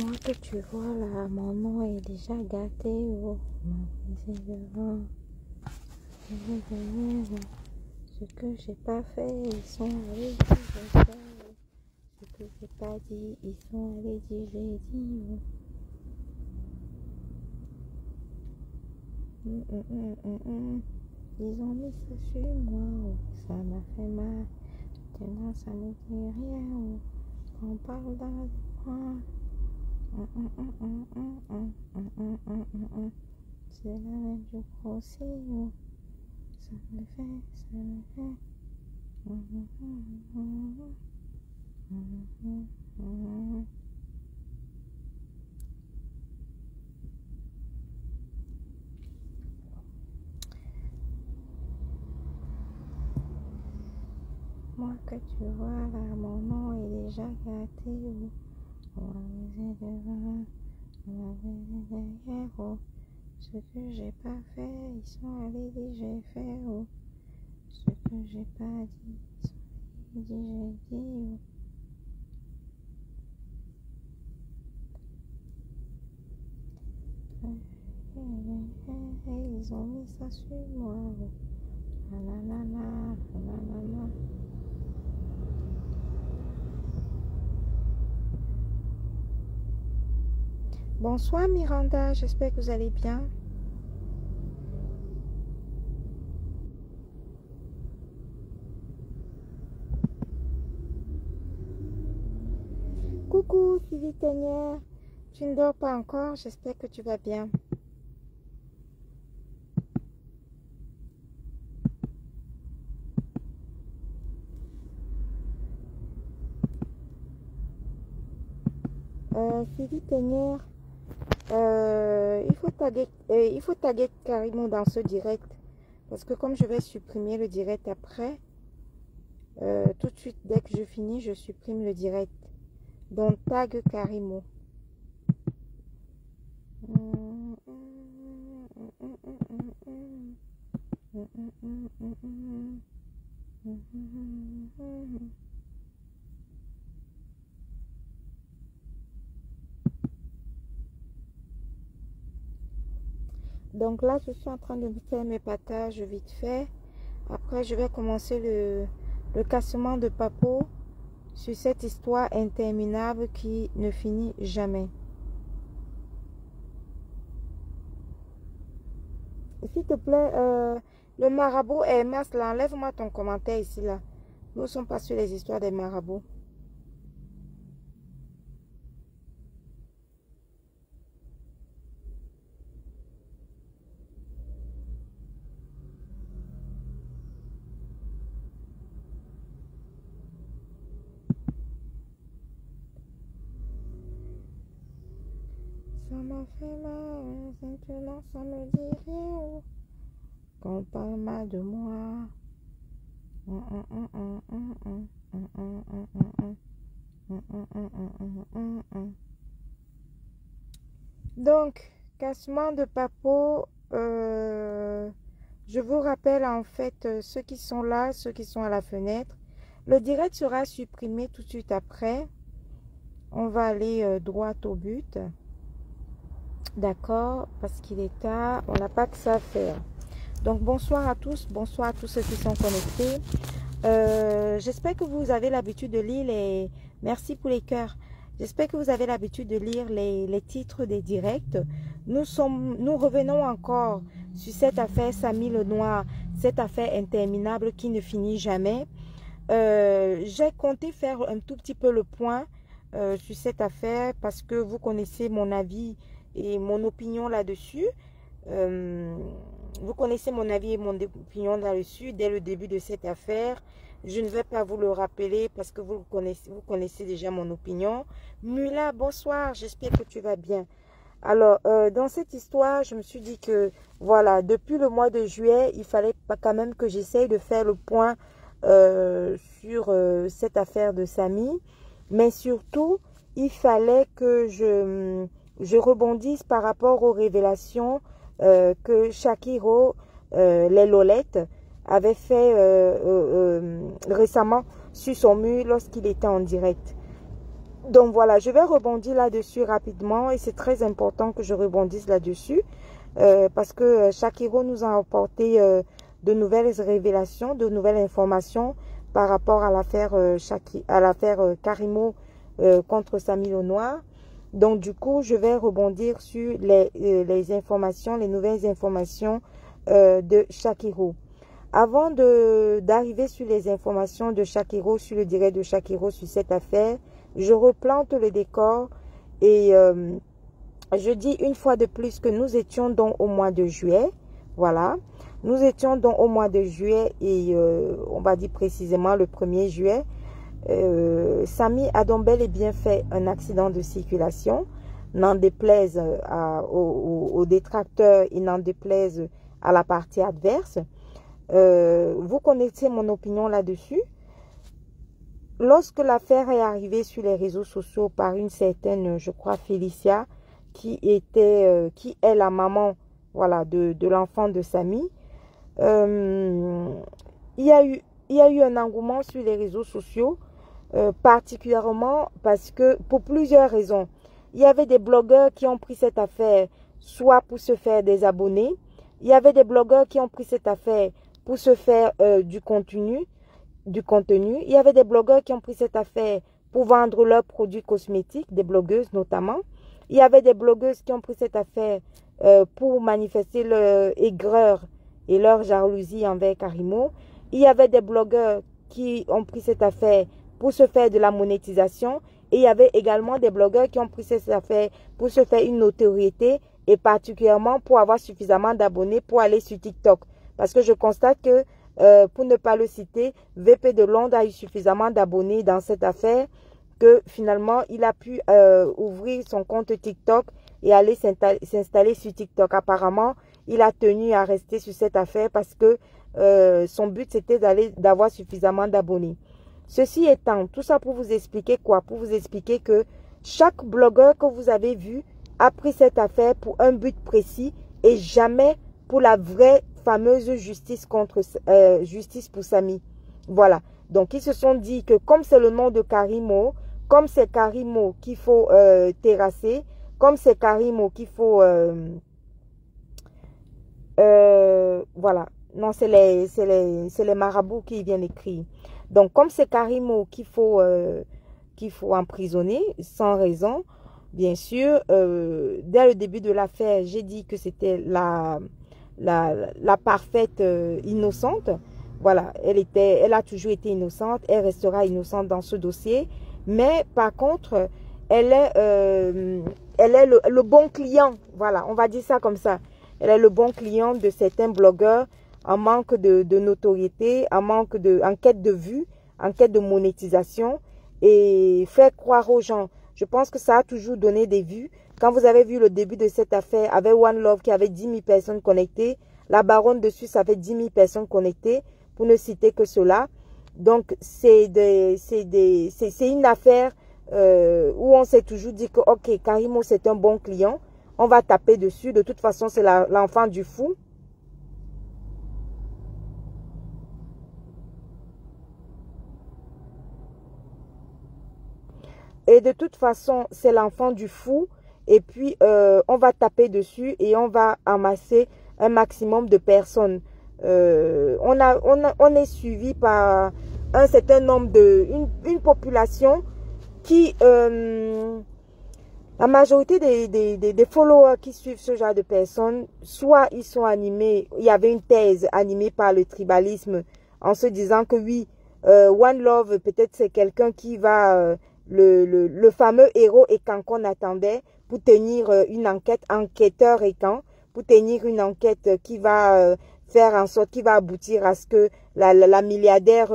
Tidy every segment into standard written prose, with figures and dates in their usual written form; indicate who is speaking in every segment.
Speaker 1: Moi que tu vois là, mon nom est déjà gâté. Oh, ma devant. Ce que j'ai pas fait, ils sont allés dire j'ai fait. Ce que j'ai pas dit, ils sont allés dire j'ai dit. Ils ont mis ça sur moi, oh, ça m'a fait mal. Maintenant ça ne dit rien, oh, qu'on parle dans moi. C'est la même chose aussi, oh. Ça me fait, ça me fait. Moi que tu vois là, mon nom est déjà gâté, oh. On va miser devant, on va miser derrière, oh. Ce que j'ai pas fait, ils sont allés dire j'ai fait, oh. Ce que j'ai pas dit, ils sont allés dire j'ai dit, oh. Ils ont mis ça sur moi, oh. Nanana, nanana. Bonsoir Miranda, j'espère que vous allez bien. Coucou Sylvie Teignère, tu ne dors pas encore, j'espère que tu vas bien. Sylvie Teignère, il faut taguer Karimo dans ce direct. Parce que comme je vais supprimer le direct après, tout de suite, dès que je finis, je supprime le direct. Donc, tag Karimo. Donc là, je suis en train de faire mes patages vite fait. Après, je vais commencer le cassement de Papo sur cette histoire interminable qui ne finit jamais. S'il te plaît, le marabout Hermas, là, enlève-moi ton commentaire ici, là. Nous ne sommes pas sur les histoires des marabouts. Ça m'a fait mal, maintenant ça me dit rien. Qu'on parle mal de moi. Donc, cassement de Papo, je vous rappelle en fait ceux qui sont là, ceux qui sont à la fenêtre. Le direct sera supprimé tout de suite après. On va aller droit au but. D'accord, parce qu'il est tard, on n'a pas que ça à faire. Donc bonsoir à tous ceux qui sont connectés. J'espère que vous avez l'habitude de lire les... Merci pour les cœurs. J'espère que vous avez l'habitude de lire les titres des directs. Nous revenons encore sur cette affaire Samy Lenoir, cette affaire interminable qui ne finit jamais. J'ai compté faire un tout petit peu le point sur cette affaire parce que vous connaissez mon avis et mon opinion là-dessus. Vous connaissez mon avis et mon opinion là-dessus dès le début de cette affaire. Je ne vais pas vous le rappeler parce que vous connaissez déjà mon opinion. Mula, bonsoir, j'espère que tu vas bien. Alors, dans cette histoire, je me suis dit que, voilà, depuis le mois de juillet, il fallait pas quand même que j'essaye de faire le point sur cette affaire de Samy. Mais surtout, il fallait que je rebondisse par rapport aux révélations que Shakiro, les Lolettes, avait fait récemment sur son mur lorsqu'il était en direct. Donc voilà, je vais rebondir là-dessus rapidement et c'est très important que je rebondisse là-dessus parce que Shakiro nous a apporté de nouvelles révélations, de nouvelles informations par rapport à l'affaire Karimo contre Samy Lenoir. Donc du coup, je vais rebondir sur les informations, les nouvelles informations de Shakiro. Avant d'arriver sur les informations de Shakiro, sur le direct de Shakiro sur cette affaire, je replante le décor et je dis une fois de plus que nous étions donc au mois de juillet. Voilà, nous étions donc au mois de juillet et on va dire précisément le 1er juillet. Samy a donc bel et bien fait un accident de circulation, n'en déplaise aux détracteurs et n'en déplaise à la partie adverse. Vous connaissez mon opinion là-dessus. Lorsque l'affaire est arrivée sur les réseaux sociaux par une certaine, je crois, Félicia, qui est la maman, voilà, de l'enfant de Samy, il y a eu un engouement sur les réseaux sociaux, particulièrement parce que, pour plusieurs raisons, il y avait des blogueurs qui ont pris cette affaire soit pour se faire des abonnés, il y avait des blogueurs qui ont pris cette affaire pour se faire du contenu. Il y avait des blogueurs qui ont pris cette affaire pour vendre leurs produits cosmétiques, des blogueuses notamment. Il y avait des blogueuses qui ont pris cette affaire pour manifester leur aigreur et leur jalousie envers Karimo. Il y avait des blogueurs qui ont pris cette affaire pour se faire de la monétisation. Et il y avait également des blogueurs qui ont pris cette affaire pour se faire une notoriété et particulièrement pour avoir suffisamment d'abonnés pour aller sur TikTok. Parce que je constate que, pour ne pas le citer, VP de Londres a eu suffisamment d'abonnés dans cette affaire que finalement, il a pu ouvrir son compte TikTok et aller s'installer sur TikTok. Apparemment, il a tenu à rester sur cette affaire parce que son but, c'était d'avoir suffisamment d'abonnés. Ceci étant, tout ça pour vous expliquer quoi? Pour vous expliquer que chaque blogueur que vous avez vu a pris cette affaire pour un but précis et jamais pour la vraie fameuse justice justice pour Samy. Voilà. Donc, ils se sont dit que comme c'est le nom de Karimo, comme c'est Karimo qu'il faut terrasser, comme c'est Karimo qu'il faut... voilà. Non, c'est les marabouts qui viennent écrire. Donc, comme c'est Karimo qu'il faut emprisonner sans raison, bien sûr, dès le début de l'affaire, j'ai dit que c'était la parfaite innocente. Voilà, elle a toujours été innocente, elle restera innocente dans ce dossier. Mais par contre, elle est le bon client. Voilà, on va dire ça comme ça. Elle est le bon client de certains blogueurs en manque de notoriété, en quête de vue, en quête de monétisation et faire croire aux gens. Je pense que ça a toujours donné des vues. Quand vous avez vu le début de cette affaire avec One Love qui avait 10 000 personnes connectées, la baronne de Suisse avait 10 000 personnes connectées, pour ne citer que cela. Donc, c'est une affaire où on s'est toujours dit que, ok, Karimo, c'est un bon client. On va taper dessus. De toute façon, c'est l'enfant du fou. Et de toute façon, c'est l'enfant du fou. Et puis, on va taper dessus et on va amasser un maximum de personnes. On est suivi par un certain nombre une population qui... la majorité des followers qui suivent ce genre de personnes, soit ils sont animés, il y avait une thèse animée par le tribalisme en se disant que oui, One Love, peut-être c'est quelqu'un qui va... le fameux héros Ekan qu'on attendait pour tenir une enquête, enquêteur Ekan, pour tenir une enquête qui va faire en sorte, qui va aboutir à ce que la milliardaire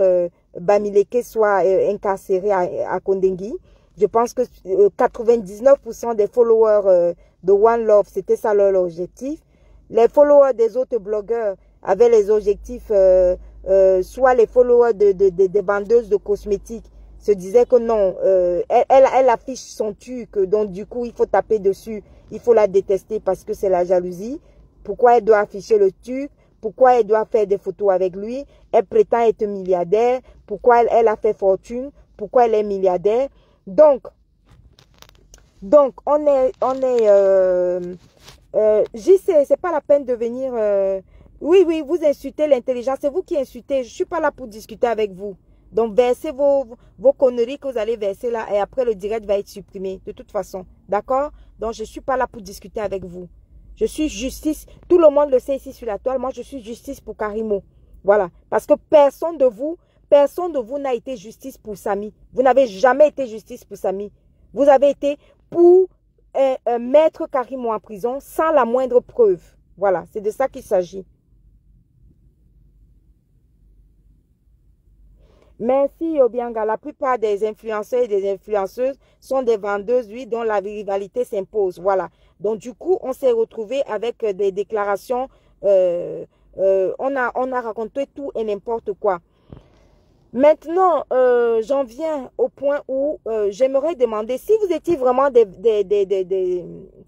Speaker 1: Bamileke soit incarcérée à Kondengui. Je pense que 99% des followers de One Love, c'était ça leur objectif. Les followers des autres blogueurs avaient les objectifs, soit les followers des vendeuses de cosmétiques se disaient que non, elle affiche son truc, donc du coup il faut taper dessus, il faut la détester parce que c'est la jalousie. Pourquoi elle doit afficher le truc? Pourquoi elle doit faire des photos avec lui? Elle prétend être milliardaire. Pourquoi elle a fait fortune? Pourquoi elle est milliardaire? Donc, Donc, JC, c'est pas la peine de venir... oui, vous insultez l'intelligence. C'est vous qui insultez. Je suis pas là pour discuter avec vous. Donc, versez vos conneries que vous allez verser là. Et après, le direct va être supprimé. De toute façon. D'accord? Donc, je suis pas là pour discuter avec vous. Je suis justice. Tout le monde le sait ici sur la toile. Moi, je suis justice pour Karimo. Voilà. Parce que personne de vous n'a été justice pour Samy. Vous n'avez jamais été justice pour Samy. Vous avez été pour mettre Karimo en prison sans la moindre preuve. Voilà. C'est de ça qu'il s'agit. Merci Obianga. La plupart des influenceurs et des influenceuses sont des vendeuses, oui, dont la rivalité s'impose. Voilà. Donc du coup, on s'est retrouvé avec des déclarations. On a raconté tout et n'importe quoi. Maintenant, j'en viens au point où j'aimerais demander si vous étiez vraiment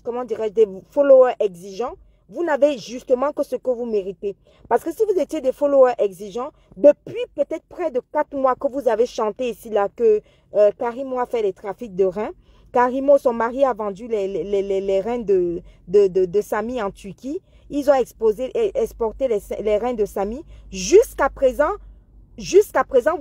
Speaker 1: comment dirais-je, des followers exigeants. Vous n'avez justement que ce que vous méritez. Parce que si vous étiez des followers exigeants, depuis peut-être près de 4 mois que vous avez chanté ici là que Karimo a fait les trafics de reins, Karimo, son mari, a vendu les reins de Samy en Turquie. Ils ont exporté les reins de Samy. Jusqu'à présent,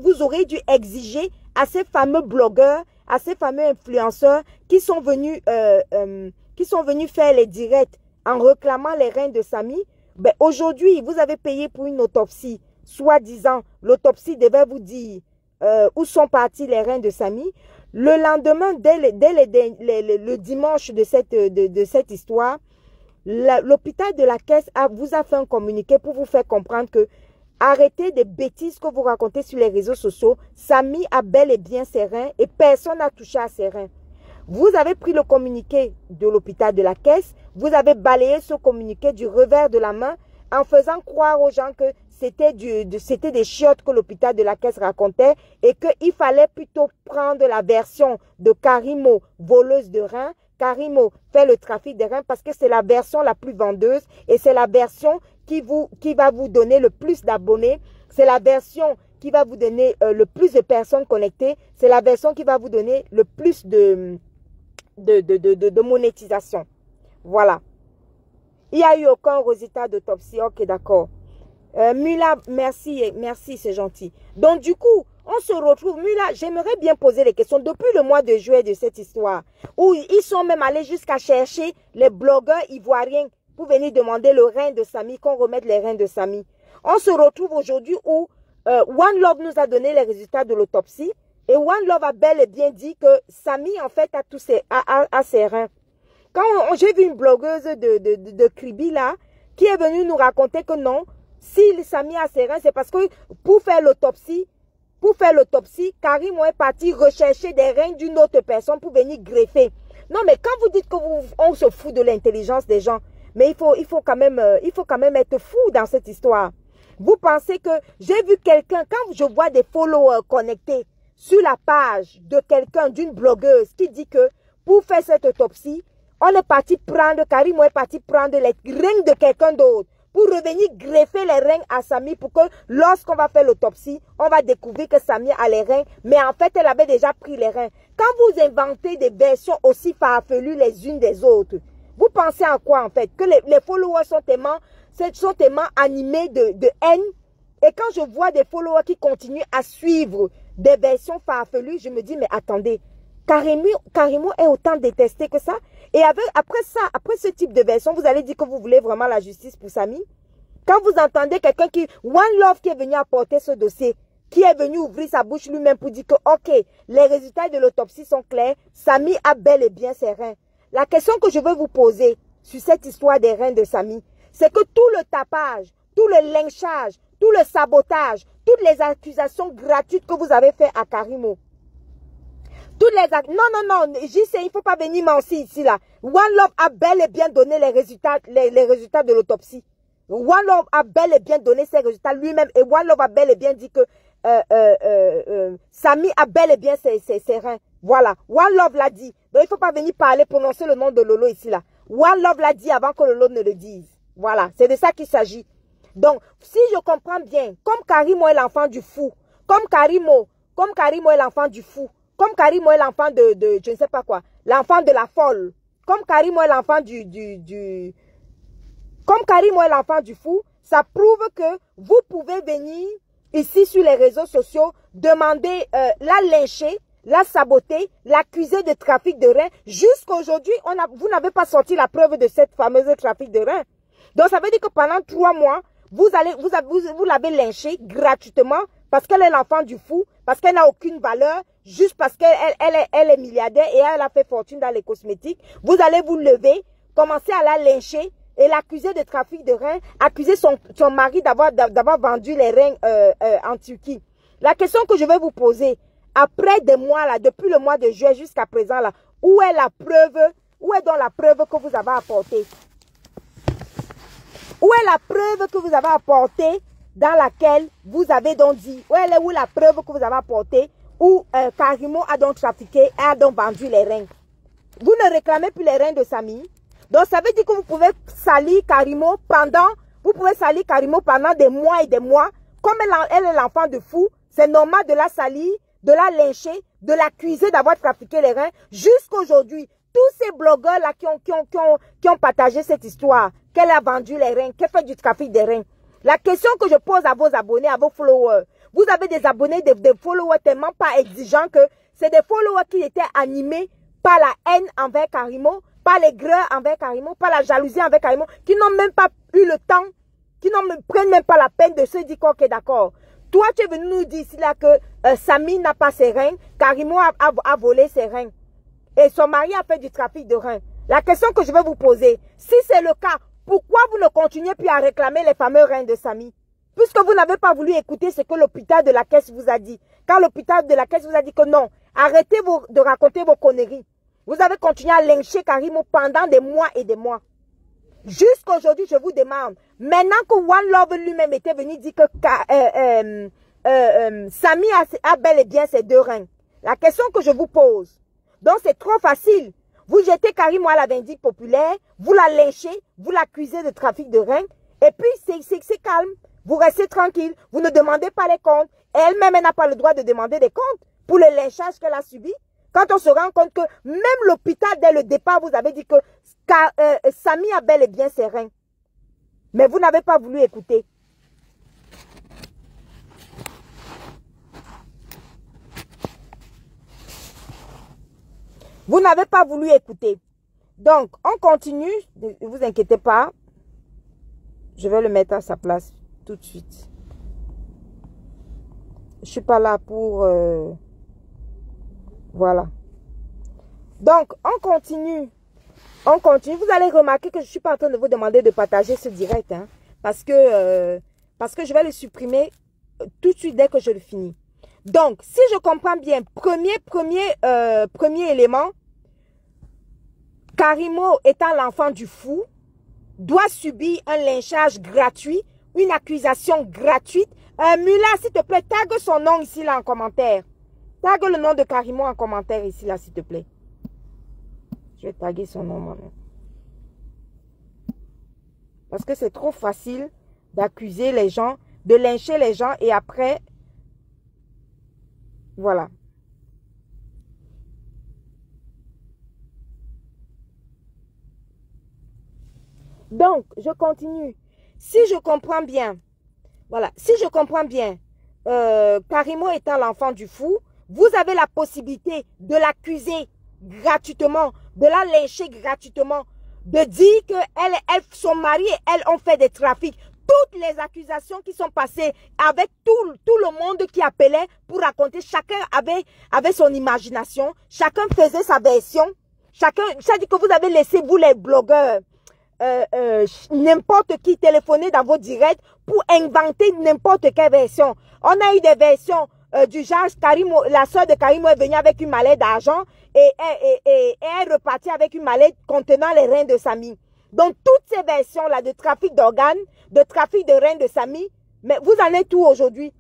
Speaker 1: vous aurez dû exiger à ces fameux blogueurs, à ces fameux influenceurs qui sont venus faire les directs en réclamant les reins de Samy. Ben, aujourd'hui, vous avez payé pour une autopsie. Soi-disant, l'autopsie devait vous dire où sont partis les reins de Samy. Le lendemain, dès le dimanche de cette histoire, l'hôpital de la Caisse vous a fait un communiqué pour vous faire comprendre que arrêtez des bêtises que vous racontez sur les réseaux sociaux. Samy a bel et bien ses reins et personne n'a touché à ses reins. Vous avez pris le communiqué de l'hôpital de la Caisse, vous avez balayé ce communiqué du revers de la main en faisant croire aux gens que c'était des chiottes que l'hôpital de la Caisse racontait et qu'il fallait plutôt prendre la version de Karimo, voleuse de reins. Karimo fait le trafic de reins parce que c'est la version la plus vendeuse et c'est la version qui va vous donner le plus d'abonnés. C'est la version qui va vous donner le plus de personnes connectées. C'est la version qui va vous donner le plus de monétisation. Voilà. Il n'y a eu aucun résultat d'autopsie. Ok, d'accord. Mula, merci, c'est gentil. Donc, du coup, on se retrouve. Mula, j'aimerais bien poser les questions depuis le mois de juillet de cette histoire, où ils sont même allés jusqu'à chercher les blogueurs ivoiriens pour venir demander le rein de Samy, qu'on remette les reins de Samy. On se retrouve aujourd'hui où One Love nous a donné les résultats de l'autopsie et One Love a bel et bien dit que Samy, en fait, a ses reins. Quand j'ai vu une blogueuse de Kribi, là, qui est venue nous raconter que non, si Samy a ses reins, c'est parce que pour faire l'autopsie, Karimo est parti rechercher des reins d'une autre personne pour venir greffer. Non, mais quand vous dites qu'on se fout de l'intelligence des gens, mais il faut quand même être fou dans cette histoire. Vous pensez que j'ai vu quelqu'un, quand je vois des followers connectés sur la page de quelqu'un, d'une blogueuse qui dit que pour faire cette autopsie, Karimo est parti prendre les reins de quelqu'un d'autre pour revenir greffer les reins à Samy pour que lorsqu'on va faire l'autopsie, on va découvrir que Samy a les reins, mais en fait, elle avait déjà pris les reins. Quand vous inventez des versions aussi farfelues les unes des autres, vous pensez à quoi en fait? Que les followers sont tellement animés de haine. Et quand je vois des followers qui continuent à suivre des versions farfelues, je me dis, mais attendez, Karimo est autant détesté que ça. Et après ce type de version, vous allez dire que vous voulez vraiment la justice pour Samy. Quand vous entendez quelqu'un One Love qui est venu apporter ce dossier, qui est venu ouvrir sa bouche lui-même pour dire que, ok, les résultats de l'autopsie sont clairs, Samy a bel et bien ses reins. La question que je veux vous poser sur cette histoire des reins de Samy, c'est que tout le tapage, tout le lynchage, tout le sabotage, toutes les accusations gratuites que vous avez fait à Karimo, non, JC, il ne faut pas venir mentir ici, là. One Love a bel et bien donné les résultats de l'autopsie. One Love a bel et bien donné ses résultats lui-même. Et One Love a bel et bien dit que Samy a bel et bien ses reins. Voilà. One Love l'a dit. Donc, il ne faut pas venir prononcer le nom de Lolo ici, là. One Love l'a dit avant que Lolo ne le dise. Voilà. C'est de ça qu'il s'agit. Donc, si je comprends bien, comme Karimo est l'enfant du fou, comme Karimo est l'enfant du fou, comme Karimo est l'enfant de je ne sais pas quoi. l'enfant de la folle. Comme Karimo est l'enfant Comme Karimo est l'enfant du fou, ça prouve que vous pouvez venir ici sur les réseaux sociaux, demander la lyncher, la saboter, l'accuser de trafic de reins. Jusqu'à aujourd'hui, vous n'avez pas sorti la preuve de cette fameuse trafic de reins. Donc ça veut dire que pendant 3 mois, vous l'avez lynché gratuitement parce qu'elle est l'enfant du fou, parce qu'elle n'a aucune valeur, juste parce qu'elle est milliardaire et elle a fait fortune dans les cosmétiques. Vous allez vous lever, commencer à la lyncher et l'accuser de trafic de reins, accuser son mari d'avoir vendu les reins en Turquie. La question que je vais vous poser, après des mois là, depuis le mois de juillet jusqu'à présent là, où est la preuve, où est donc la preuve que vous avez apportée? Où est la preuve que vous avez apportée dans laquelle vous avez donc dit, où est la preuve que vous avez apportée où Karimo a donc trafiqué, a donc vendu les reins? Vous ne réclamez plus les reins de Samy. Donc ça veut dire que vous pouvez salir Karimo pendant des mois et des mois. Comme elle est l'enfant de fou, c'est normal de la salir, de la lyncher, de l'accuser d'avoir trafiqué les reins. Jusqu'à aujourd'hui, tous ces blogueurs-là qui ont partagé cette histoire, qu'elle a vendu les reins, qu'elle fait du trafic des reins. La question que je pose à vos abonnés, à vos followers, vous avez des abonnés, des followers tellement pas exigeants que c'est des followers qui étaient animés par la haine envers Karimo, par les greurs envers Karimo, par la jalousie envers Karimo, qui n'ont même pas eu le temps, qui ne prennent même pas la peine de se dire ok, d'accord. Toi, tu es venu nous dire ici là que Samy n'a pas ses reins, Karimo a volé ses reins. Et son mari a fait du trafic de reins. La question que je vais vous poser, si c'est le cas, pourquoi vous ne continuez plus à réclamer les fameux reins de Samy? Puisque vous n'avez pas voulu écouter ce que l'hôpital de la Caisse vous a dit. Quand l'hôpital de la Caisse vous a dit que non, arrêtez de raconter vos conneries. Vous avez continué à lyncher Karimo pendant des mois et des mois. Jusqu'aujourd'hui, je vous demande, maintenant que One Love lui-même était venu dire que Samy a bel et bien ses 2 reins. La question que je vous pose, donc c'est trop facile. Vous jetez Karimo à la vindicte populaire, vous la lynchez, vous l'accusez de trafic de reins, et puis c'est calme. Vous restez tranquille, vous ne demandez pas les comptes. Et elle-même, elle n'a pas le droit de demander des comptes pour le lynchage qu'elle a subi. Quand on se rend compte que même l'hôpital, dès le départ, vous avez dit que Samy a bel et bien ses reins. Mais vous n'avez pas voulu écouter. Vous n'avez pas voulu écouter. Donc, on continue. Ne vous inquiétez pas. Je vais le mettre à sa place tout de suite. Je ne suis pas là pour... Voilà. Donc, on continue. On continue. Vous allez remarquer que je ne suis pas en train de vous demander de partager ce direct. Hein, parce que je vais le supprimer tout de suite dès que je le finis. Donc, si je comprends bien, premier élément, Karimo étant l'enfant du fou, doit subir un lynchage gratuit, une accusation gratuite. Mula, s'il te plaît, tag son nom ici là en commentaire. Tag le nom de Karimo en commentaire ici là, s'il te plaît. Je vais taguer son nom moi-même. Parce que c'est trop facile d'accuser les gens, de lyncher les gens et après... Voilà. Donc, je continue. Si je comprends bien, voilà, si je comprends bien, Karimo étant l'enfant du fou, vous avez la possibilité de l'accuser gratuitement, de la lyncher gratuitement, de dire que son mari et elle ont fait des trafics. Toutes les accusations qui sont passées avec tout le monde qui appelait pour raconter, chacun avait son imagination, chacun faisait sa version, chacun, ça dit que vous avez laissé, vous les blogueurs, n'importe qui téléphoner dans vos directs pour inventer n'importe quelle version. On a eu des versions du genre, Karimo, la soeur de Karimo est venue avec une mallette d'argent et elle est repartie avec une mallette contenant les reins de Samy. Donc, toutes ces versions-là de trafic d'organes, de trafic de reins de Samy, mais vous en êtes où aujourd'hui?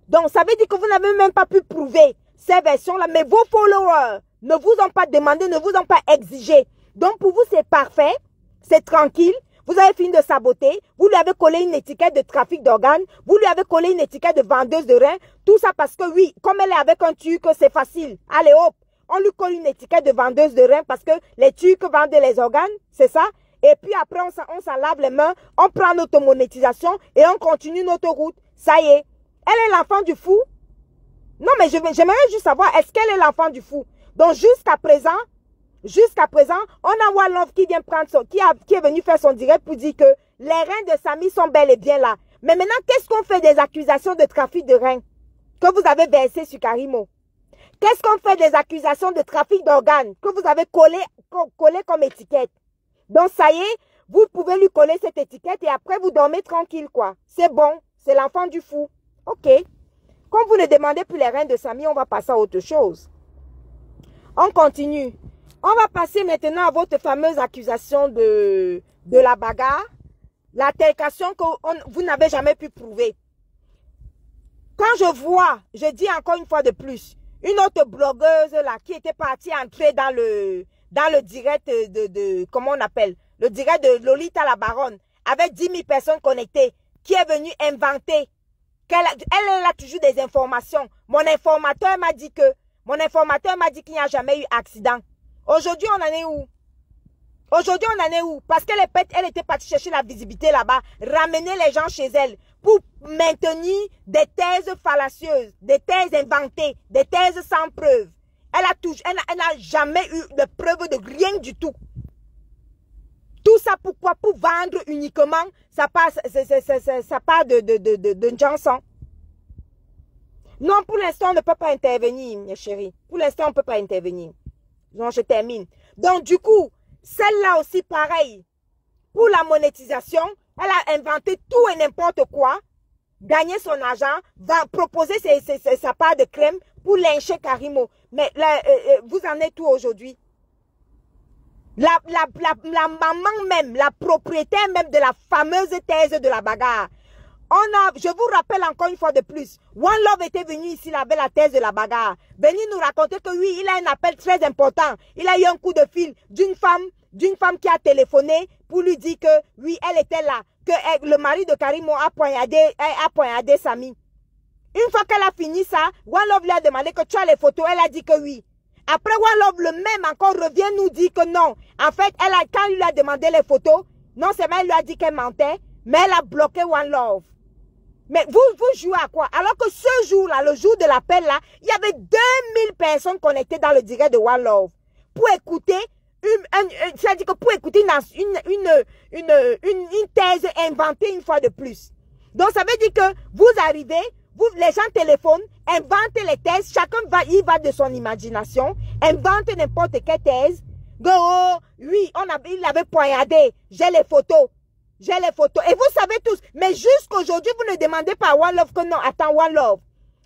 Speaker 1: Donc, ça veut dire que vous n'avez même pas pu prouver ces versions-là, mais vos followers ne vous ont pas demandé, ne vous ont pas exigé. Donc, pour vous, c'est parfait, c'est tranquille. Vous avez fini de saboter, vous lui avez collé une étiquette de trafic d'organes, vous lui avez collé une étiquette de vendeuse de reins, tout ça parce que oui, comme elle est avec un truc, c'est facile. Allez hop, on lui colle une étiquette de vendeuse de reins parce que les Turcs vendent les organes, c'est ça? Et puis après, on s'en lave les mains, on prend notre monétisation et on continue notre route. Ça y est. Elle est l'enfant du fou. Non, mais j'aimerais juste savoir, est-ce qu'elle est l'enfant du fou? Donc, jusqu'à présent, on a One Love qui vient prendre qui est venu faire son direct pour dire que les reins de Samy sont bel et bien là. Mais maintenant, qu'est-ce qu'on fait des accusations de trafic de reins que vous avez versées sur Karimo? Qu'est-ce qu'on fait des accusations de trafic d'organes que vous avez collé comme étiquette? Donc, ça y est, vous pouvez lui coller cette étiquette et après, vous dormez tranquille, quoi. C'est bon, c'est l'enfant du fou. OK. Comme vous ne demandez plus les reins de Samy, on va passer à autre chose. On continue. On va passer maintenant à votre fameuse accusation de la bagarre. L'altercation que vous n'avez jamais pu prouver. Quand je vois, je dis encore une fois de plus, une autre blogueuse là qui était partie entrer dans le direct comment on appelle, le direct de Lolita la Baronne, avec 10 000 personnes connectées, qui est venue inventer, elle a toujours des informations. Mon informateur m'a dit qu'il n'y a jamais eu accident. Aujourd'hui, on en est où? Aujourd'hui, on en est où? Parce qu'elle était partie chercher la visibilité là-bas, ramener les gens chez elle pour maintenir des thèses fallacieuses, des thèses inventées, des thèses sans preuve. Elle n'a jamais eu de preuve de rien du tout. Tout ça pourquoi? Pour vendre uniquement ça part de Johnson. Non, pour l'instant, on ne peut pas intervenir, mes chéris. Pour l'instant, on ne peut pas intervenir. Donc, je termine. Donc, du coup, celle-là aussi, pareil. Pour la monétisation, elle a inventé tout et n'importe quoi, gagner son argent, va proposer sa part de crème pour lyncher Karimo. Mais là, vous en êtes où aujourd'hui? La maman même, la propriétaire même de la fameuse thèse de la bagarre. Je vous rappelle encore une fois de plus, One Love était venu ici là, avec la thèse de la bagarre. Venu nous raconter que oui, il a un appel très important. Il a eu un coup de fil d'une femme qui a téléphoné pour lui dire que oui, elle était là, que le mari de Karimo a poignardé Samy. Une fois qu'elle a fini ça, One Love lui a demandé que tu as les photos, elle a dit que oui. Après, One Love le même encore revient nous dire que non. En fait, quand il lui a demandé les photos, non seulement elle lui a dit qu'elle mentait, mais elle a bloqué One Love. Mais vous jouez à quoi? Alors que ce jour-là, le jour de l'appel là, il y avait 2000 personnes connectées dans le direct de One Love pour écouter c'est-à-dire que pour écouter une thèse inventée une fois de plus. Donc ça veut dire que vous arrivez, les gens téléphonent, inventent les thèses, chacun il va de son imagination, invente n'importe quelle thèse. Oh, oui, il avait poignardé, j'ai les photos. J'ai les photos. Et vous savez tous, mais jusqu'aujourd'hui, vous ne demandez pas à One Love que non, attends, One Love.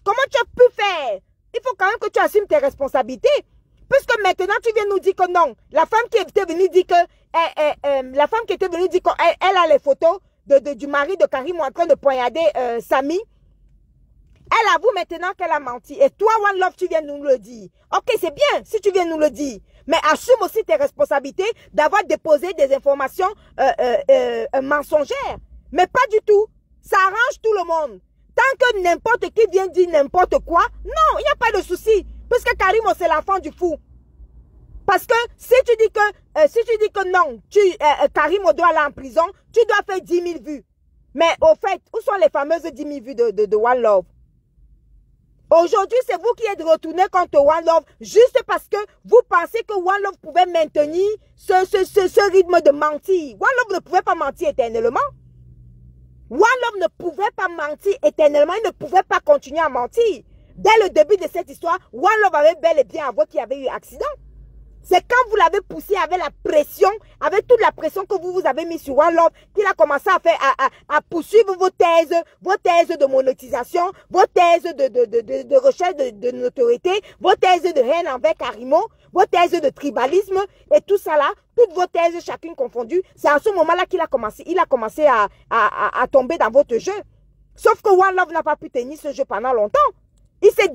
Speaker 1: Comment tu as pu faire? Il faut quand même que tu assumes tes responsabilités. Puisque maintenant, tu viens nous dire que non. La femme qui était venue dire que, elle a les photos du mari de Karim en train de poignarder Samy. Elle avoue maintenant qu'elle a menti. Et toi, One Love, tu viens nous le dire. Ok, c'est bien si tu viens nous le dire. Mais assume aussi tes responsabilités d'avoir déposé des informations mensongères. Mais pas du tout. Ça arrange tout le monde. Tant que n'importe qui vient dire n'importe quoi, non, il n'y a pas de souci. Puisque Karimo, c'est l'enfant du fou. Parce que si tu dis que non, Karimo doit aller en prison, tu dois faire 10 000 vues. Mais au fait, où sont les fameuses 10 000 vues de One Love? Aujourd'hui, c'est vous qui êtes retourné contre One Love juste parce que vous pensez que One Love pouvait maintenir ce rythme de mentir. One Love ne pouvait pas mentir éternellement. One Love ne pouvait pas mentir éternellement. Il ne pouvait pas continuer à mentir. Dès le début de cette histoire, One Love avait bel et bien avoué qu'il y avait eu accident. C'est quand vous l'avez poussé avec la pression, avec toute la pression que vous avez mise sur One Love, qu'il a commencé à poursuivre vos thèses de monétisation, vos thèses de recherche de notoriété, vos thèses de haine envers Karimo, vos thèses de tribalisme et tout ça là, toutes vos thèses chacune confondues. C'est à ce moment-là qu'il a commencé à tomber dans votre jeu. Sauf que One Love n'a pas pu tenir ce jeu pendant longtemps. Il s'est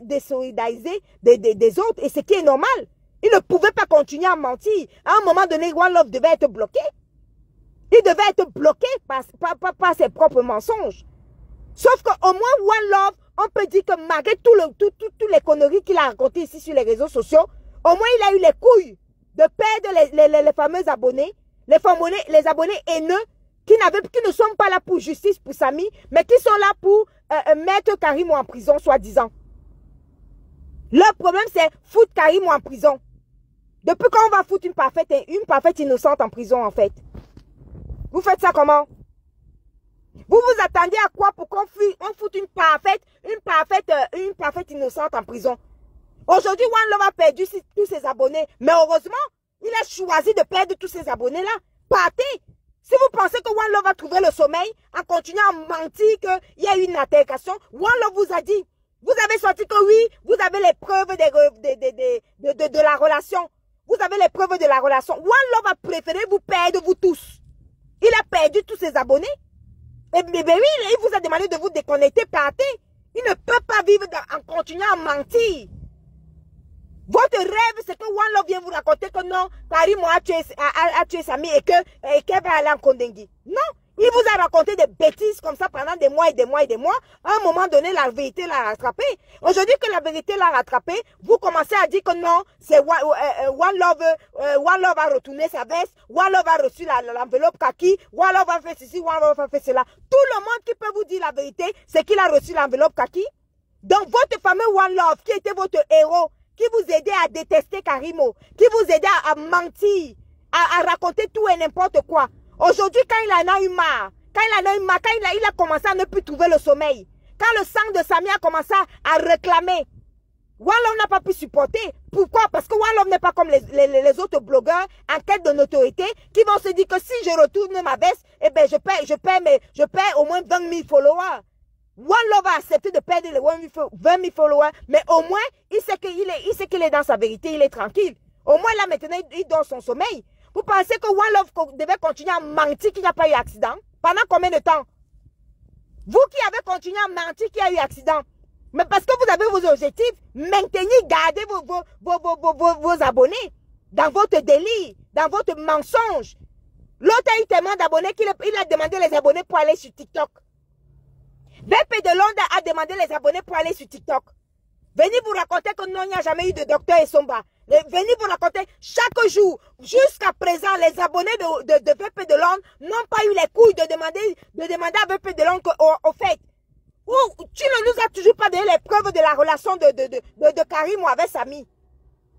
Speaker 1: désolidarisé des autres et ce qui est normal. Il ne pouvait pas continuer à mentir. À un moment donné, One Love devait être bloqué. Il devait être bloqué par ses propres mensonges. Sauf qu'au moins, One Love, on peut dire que malgré toutes les conneries qu'il a racontées ici sur les réseaux sociaux, au moins il a eu les couilles de perdre les fameux abonnés, les abonnés haineux qui ne sont pas là pour justice pour Samy, mais qui sont là pour mettre Karim en prison, soi-disant. Leur problème, c'est foutre Karim en prison. Depuis quand on va foutre une parfaite innocente en prison, en fait? Vous faites ça comment? Vous vous attendez à quoi pour qu'on foute une parfaite innocente en prison? Aujourd'hui, One Love a perdu tous ses abonnés. Mais heureusement, il a choisi de perdre tous ses abonnés-là. Partez! Si vous pensez que One Love va trouver le sommeil en continuant à mentir qu'il y a eu une altercation, One Love vous a dit, vous avez sorti que oui, vous avez les preuves de la relation. Vous avez les preuves de la relation. One Love a préféré vous perdre, vous tous. Il a perdu tous ses abonnés. Et oui, il vous a demandé de vous déconnecter, partez. Il ne peut pas vivre en continuant à mentir. Votre rêve, c'est que One Love vient vous raconter que non, Karim a tué Samy et qu'elle va aller en Kondengui. Non, il vous a raconté des bêtises comme ça pendant des mois et des mois et des mois. À un moment donné, la vérité l'a rattrapé. Aujourd'hui que la vérité l'a rattrapé, vous commencez à dire que non, c'est One Love a retourné sa veste, One Love a reçu l'enveloppe kaki, One Love a fait ceci, One Love a fait cela. Tout le monde qui peut vous dire la vérité, c'est qu'il a reçu l'enveloppe kaki. Donc votre fameux One Love, qui était votre héros, qui vous aidait à détester Karimo, qui vous aidait à mentir, à raconter tout et n'importe quoi. Aujourd'hui, quand il en a eu marre, quand il a commencé à ne plus trouver le sommeil, quand le sang de Samy a commencé à réclamer, One Love n'a pas pu supporter. Pourquoi? Parce que One Love n'est pas comme les autres blogueurs en quête de notoriété qui vont se dire que si je retourne ma veste, eh ben je perds au moins 20 000 followers. One Love a accepté de perdre les 20 000 followers, mais au moins, il sait qu'il est dans sa vérité, il est tranquille. Au moins, là, maintenant, il dort son sommeil. Vous pensez que One Love devait continuer à mentir qu'il n'y a pas eu accident? Pendant combien de temps? Vous qui avez continué à mentir qu'il y a eu accident, mais parce que vous avez vos objectifs, maintenez, gardez vos abonnés dans votre délire, dans votre mensonge. L'autre a eu tellement d'abonnés qu'il a demandé les abonnés pour aller sur TikTok. VP de Londres a demandé les abonnés pour aller sur TikTok. Venez vous raconter que non, il n'y a jamais eu de docteur Essomba. Venez vous raconter chaque jour, jusqu'à présent, les abonnés de VP de Londres n'ont pas eu les couilles de demander à VP de Londres au fait. Tu ne nous as toujours pas donné les preuves de la relation de Karim avec Samy.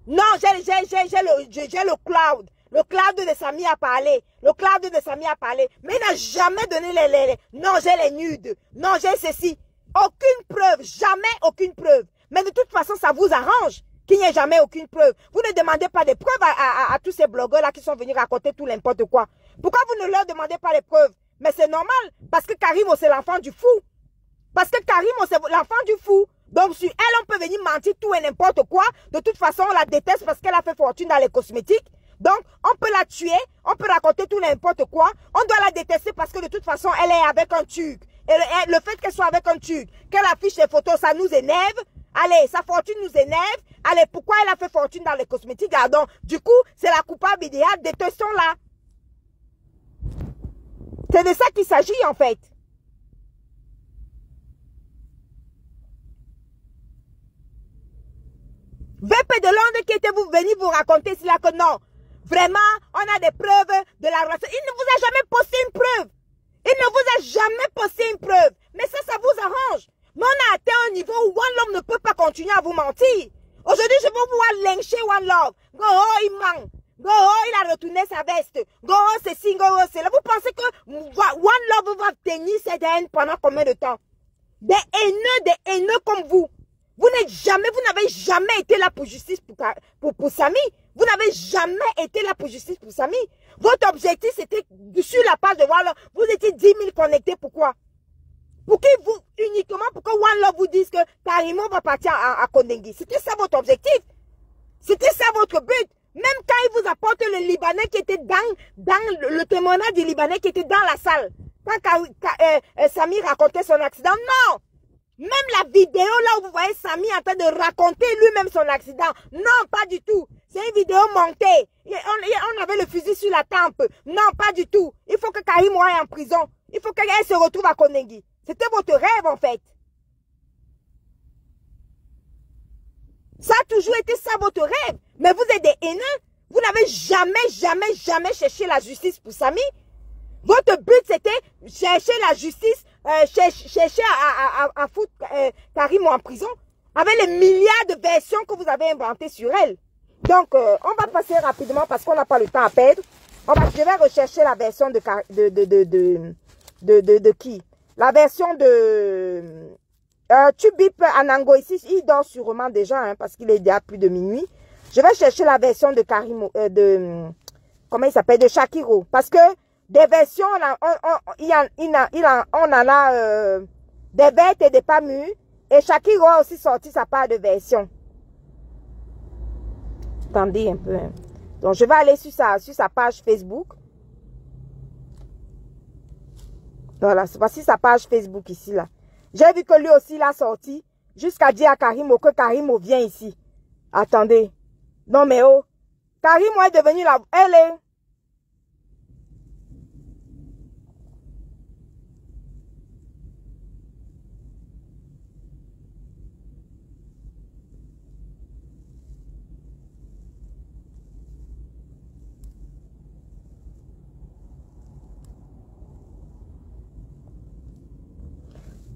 Speaker 1: Non, j'ai le cloud. Le cloud de Samy a parlé. Le cloud de Samy a parlé. Mais il n'a jamais donné non, j'ai les nudes. Non, j'ai ceci. Aucune preuve. Jamais aucune preuve. Mais de toute façon, ça vous arrange qu'il n'y ait jamais aucune preuve. Vous ne demandez pas de preuves à tous ces blogueurs-là qui sont venus raconter tout n'importe quoi. Pourquoi vous ne leur demandez pas les preuves? Mais c'est normal. Parce que Karimo, c'est l'enfant du fou. Parce que Karimo, c'est l'enfant du fou. Donc, sur elle, on peut venir mentir tout et n'importe quoi. De toute façon, on la déteste parce qu'elle a fait fortune dans les cosmétiques. Donc, on peut la tuer, on peut raconter tout n'importe quoi. On doit la détester parce que de toute façon, elle est avec un turc. Et le fait qu'elle soit avec un turc, qu'elle affiche ses photos, ça nous énerve. Allez, sa fortune nous énerve. Allez, pourquoi elle a fait fortune dans les cosmétiques? Gardons. Du coup, c'est la coupable idéale. Détestons-la. C'est de ça qu'il s'agit, en fait. VP de Londres qui était venu vous raconter cela que non. Vraiment, on a des preuves de la relation. Il ne vous a jamais posté une preuve. Il ne vous a jamais posté une preuve. Mais ça vous arrange. Mais on a atteint un niveau où One Love ne peut pas continuer à vous mentir. Aujourd'hui, je vais vous lyncher One Love. Go, oh, il ment. Go, oh, il a retourné sa veste. Go, oh, c'est ci, go, oh, c'est là. Vous pensez que One Love va tenir cette haine pendant combien de temps? Des haineux comme vous. Vous n'avez jamais été là pour justice pour Samy. Vous n'avez jamais été là pour justice pour Samy. Votre objectif, c'était sur la page de One Love. Vous étiez 10 000 connectés. Pourquoi? Uniquement pour que One Love vous dise que Karimo va partir à Kondengui. C'était ça votre objectif. C'était ça votre but. Même quand il vous apporte le Libanais qui était dans le témoignage du Libanais qui était dans la salle. Quand Samy racontait son accident. Non! Même la vidéo là où vous voyez Samy en train de raconter lui-même son accident. Non, pas du tout. C'est une vidéo montée. On avait le fusil sur la tempe. Non, pas du tout. Il faut que Karim aille en prison. Il faut qu'elle se retrouve à Kondengui. C'était votre rêve, en fait. Ça a toujours été ça, votre rêve. Mais vous êtes des haineux. Vous n'avez jamais cherché la justice pour Samy. Votre but, c'était chercher la justice, chercher à foutre Karim en prison. Avec les milliards de versions que vous avez inventées sur elle. Donc, on va passer rapidement parce qu'on n'a pas le temps à perdre. Je vais rechercher la version de qui? La version de... tu bipes Anango ici. Il dort sûrement déjà hein, parce qu'il est déjà plus de minuit. Je vais chercher la version de Karim... comment il s'appelle? De Shakiro. Parce que des versions, on en a des bêtes et des pas mûres. Et Shakiro a aussi sorti sa part de version. Attendez un peu. Hein. Donc, je vais aller sur sa page Facebook. Voilà, voici sa page Facebook ici, là. J'ai vu que lui aussi, il a sorti jusqu'à dire à Karimo que Karimo vient ici. Attendez. Non, mais oh. Karimo est devenue la... Elle est...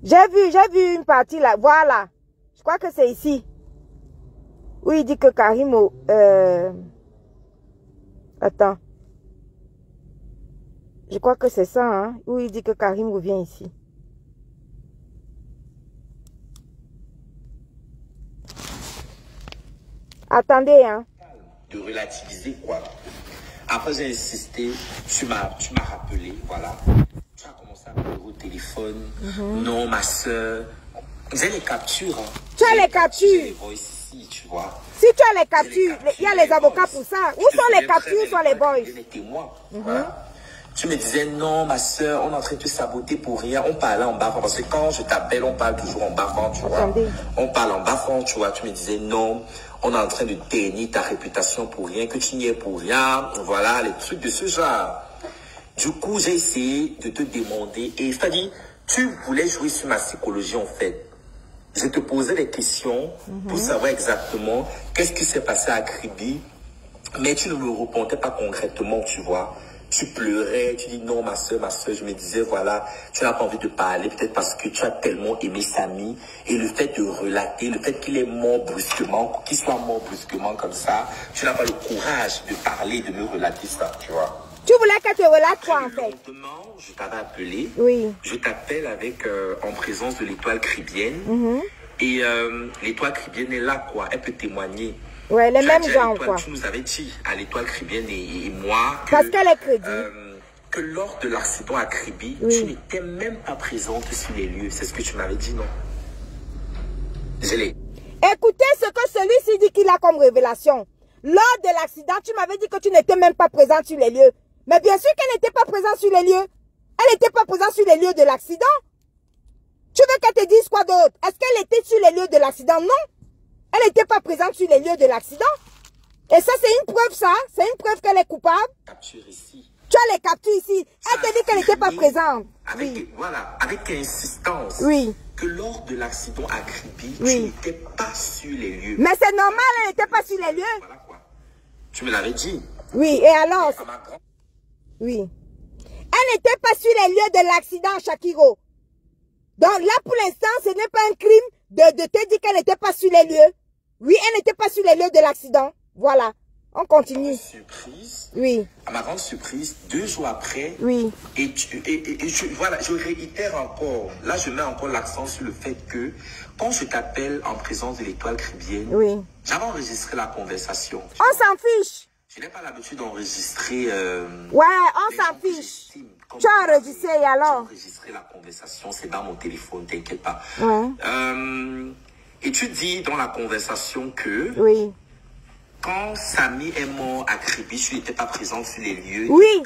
Speaker 1: J'ai vu une partie là, voilà. Je crois que c'est ici. Où il dit que Karimo... Attends. Je crois que c'est ça, hein. Où il dit que Karim revient ici. Attendez, hein.
Speaker 2: De relativiser, quoi. Après, j'ai insisté, tu m'as rappelé, voilà. Tu as commencé à parler au téléphone. Non, ma soeur. J'ai les captures. Hein.
Speaker 1: Tu as les captures.
Speaker 2: J'ai les voices ici, tu vois.
Speaker 1: Si tu as les captures, il y a les avocats pour ça. Où sont les captures, où sont les boys?
Speaker 2: Les témoins. Voilà. Tu me disais, non, ma soeur, on est en train de te saboter pour rien. On parlait en bas parce que quand je t'appelle, on parle toujours en bas, tu vois.
Speaker 1: Attendez.
Speaker 2: On parle en bas, tu vois. Tu me disais, non, on est en train de ternir ta réputation pour rien, que tu n'y es pour rien. Voilà, les trucs de ce genre. Du coup, j'ai essayé de te demander, et c'est-à-dire, tu voulais jouer sur ma psychologie, en fait. Je te posais des questions pour savoir exactement qu'est-ce qui s'est passé à Kribi, mais tu ne me répondais pas concrètement, tu vois. Tu pleurais, tu dis non, ma soeur, je me disais, voilà, tu n'as pas envie de parler, peut-être parce que tu as tellement aimé Samy, et le fait de relater, le fait qu'il est mort brusquement, qu'il soit mort brusquement comme ça, tu n'as pas le courage de parler, de me relater ça, tu vois.
Speaker 1: Tu voulais qu'elle te relate quoi, en fait?
Speaker 2: Lentement, je t'avais appelé.
Speaker 1: Oui.
Speaker 2: Je t'appelle avec, en présence de l'étoile cribienne. Et l'étoile cribienne est là, quoi. Elle peut témoigner.
Speaker 1: Ouais, les mêmes gens, quoi.
Speaker 2: Tu nous avais dit à l'étoile cribienne et moi que,
Speaker 1: parce qu'elle est crédit.
Speaker 2: Que lors de l'accident à Kribi, tu n'étais même pas présente sur les lieux. C'est ce que tu m'avais dit, non? Je l'ai.
Speaker 1: Écoutez ce que celui-ci dit qu'il a comme révélation. Lors de l'accident, tu m'avais dit que tu n'étais même pas présente sur les lieux. Mais bien sûr qu'elle n'était pas présente sur les lieux. Elle n'était pas présente sur les lieux de l'accident. Tu veux qu'elle te dise quoi d'autre? Est-ce qu'elle était sur les lieux de l'accident? Non. Elle n'était pas présente sur les lieux de l'accident. Et ça, c'est une preuve, ça. C'est une preuve qu'elle est coupable.
Speaker 2: Capture ici.
Speaker 1: Tu as les captures ici. Elle te dit qu'elle n'était pas présente.
Speaker 2: Avec, voilà, avec insistance.
Speaker 1: Oui.
Speaker 2: Que lors de l'accident à Kribi, tu n'étais pas sur les lieux.
Speaker 1: Mais c'est normal, elle n'était pas sur les lieux.
Speaker 2: Voilà quoi. Tu me l'avais dit.
Speaker 1: Oui, et alors? Oui. Elle n'était pas sur les lieux de l'accident, Shakiro. Donc là, pour l'instant, ce n'est pas un crime de te dire qu'elle n'était pas sur les lieux. Oui, elle n'était pas sur les lieux de l'accident. Voilà. On continue.
Speaker 2: Surprise.
Speaker 1: Oui.
Speaker 2: À ma grande surprise, 2 jours après.
Speaker 1: Oui.
Speaker 2: Et voilà, je réitère encore. Là, je mets encore l'accent sur le fait que quand je t'appelle en présence de l'étoile cribienne, j'avais enregistré la conversation.
Speaker 1: On s'en fiche.
Speaker 2: Je n'ai pas l'habitude d'enregistrer.
Speaker 1: Ouais, on s'en fiche. Tu as enregistré et alors?
Speaker 2: J'ai enregistré la conversation, c'est dans mon téléphone, t'inquiète pas.
Speaker 1: Ouais.
Speaker 2: Et tu dis dans la conversation que quand Samy est mort à Kribi, tu n'étais pas présente sur les lieux.
Speaker 1: Oui.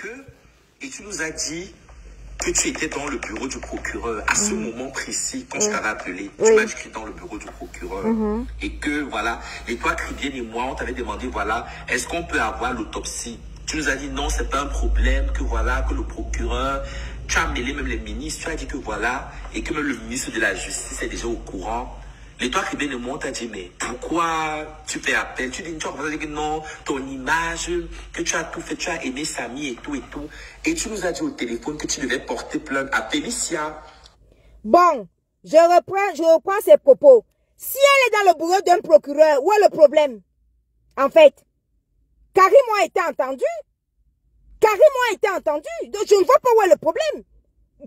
Speaker 2: Et tu nous as dit que tu étais dans le bureau du procureur à ce moment précis, quand je t'avais appelé. Tu m'as dit que tu étais dans le bureau du procureur. Et que, voilà, l'étoile cribienne et moi, on t'avait demandé, voilà, est-ce qu'on peut avoir l'autopsie? Tu nous as dit non, c'est pas un problème, que voilà, que le procureur Tu as mêlé même les ministres, tu as dit que voilà, et que même le ministre de la Justice est déjà au courant. L'étoile Caribbean monte a dit, mais pourquoi tu fais appel? Tu dis que non, ton image, que tu as tout fait, tu as aimé Samy et tout et tout. Et tu nous as dit au téléphone que tu devais porter plainte à Félicia.
Speaker 1: Bon, je reprends ses propos. Si elle est dans le bureau d'un procureur, où est le problème? En fait, Karim a été entendu. Karim a été entendu. Donc, je ne vois pas où est le problème.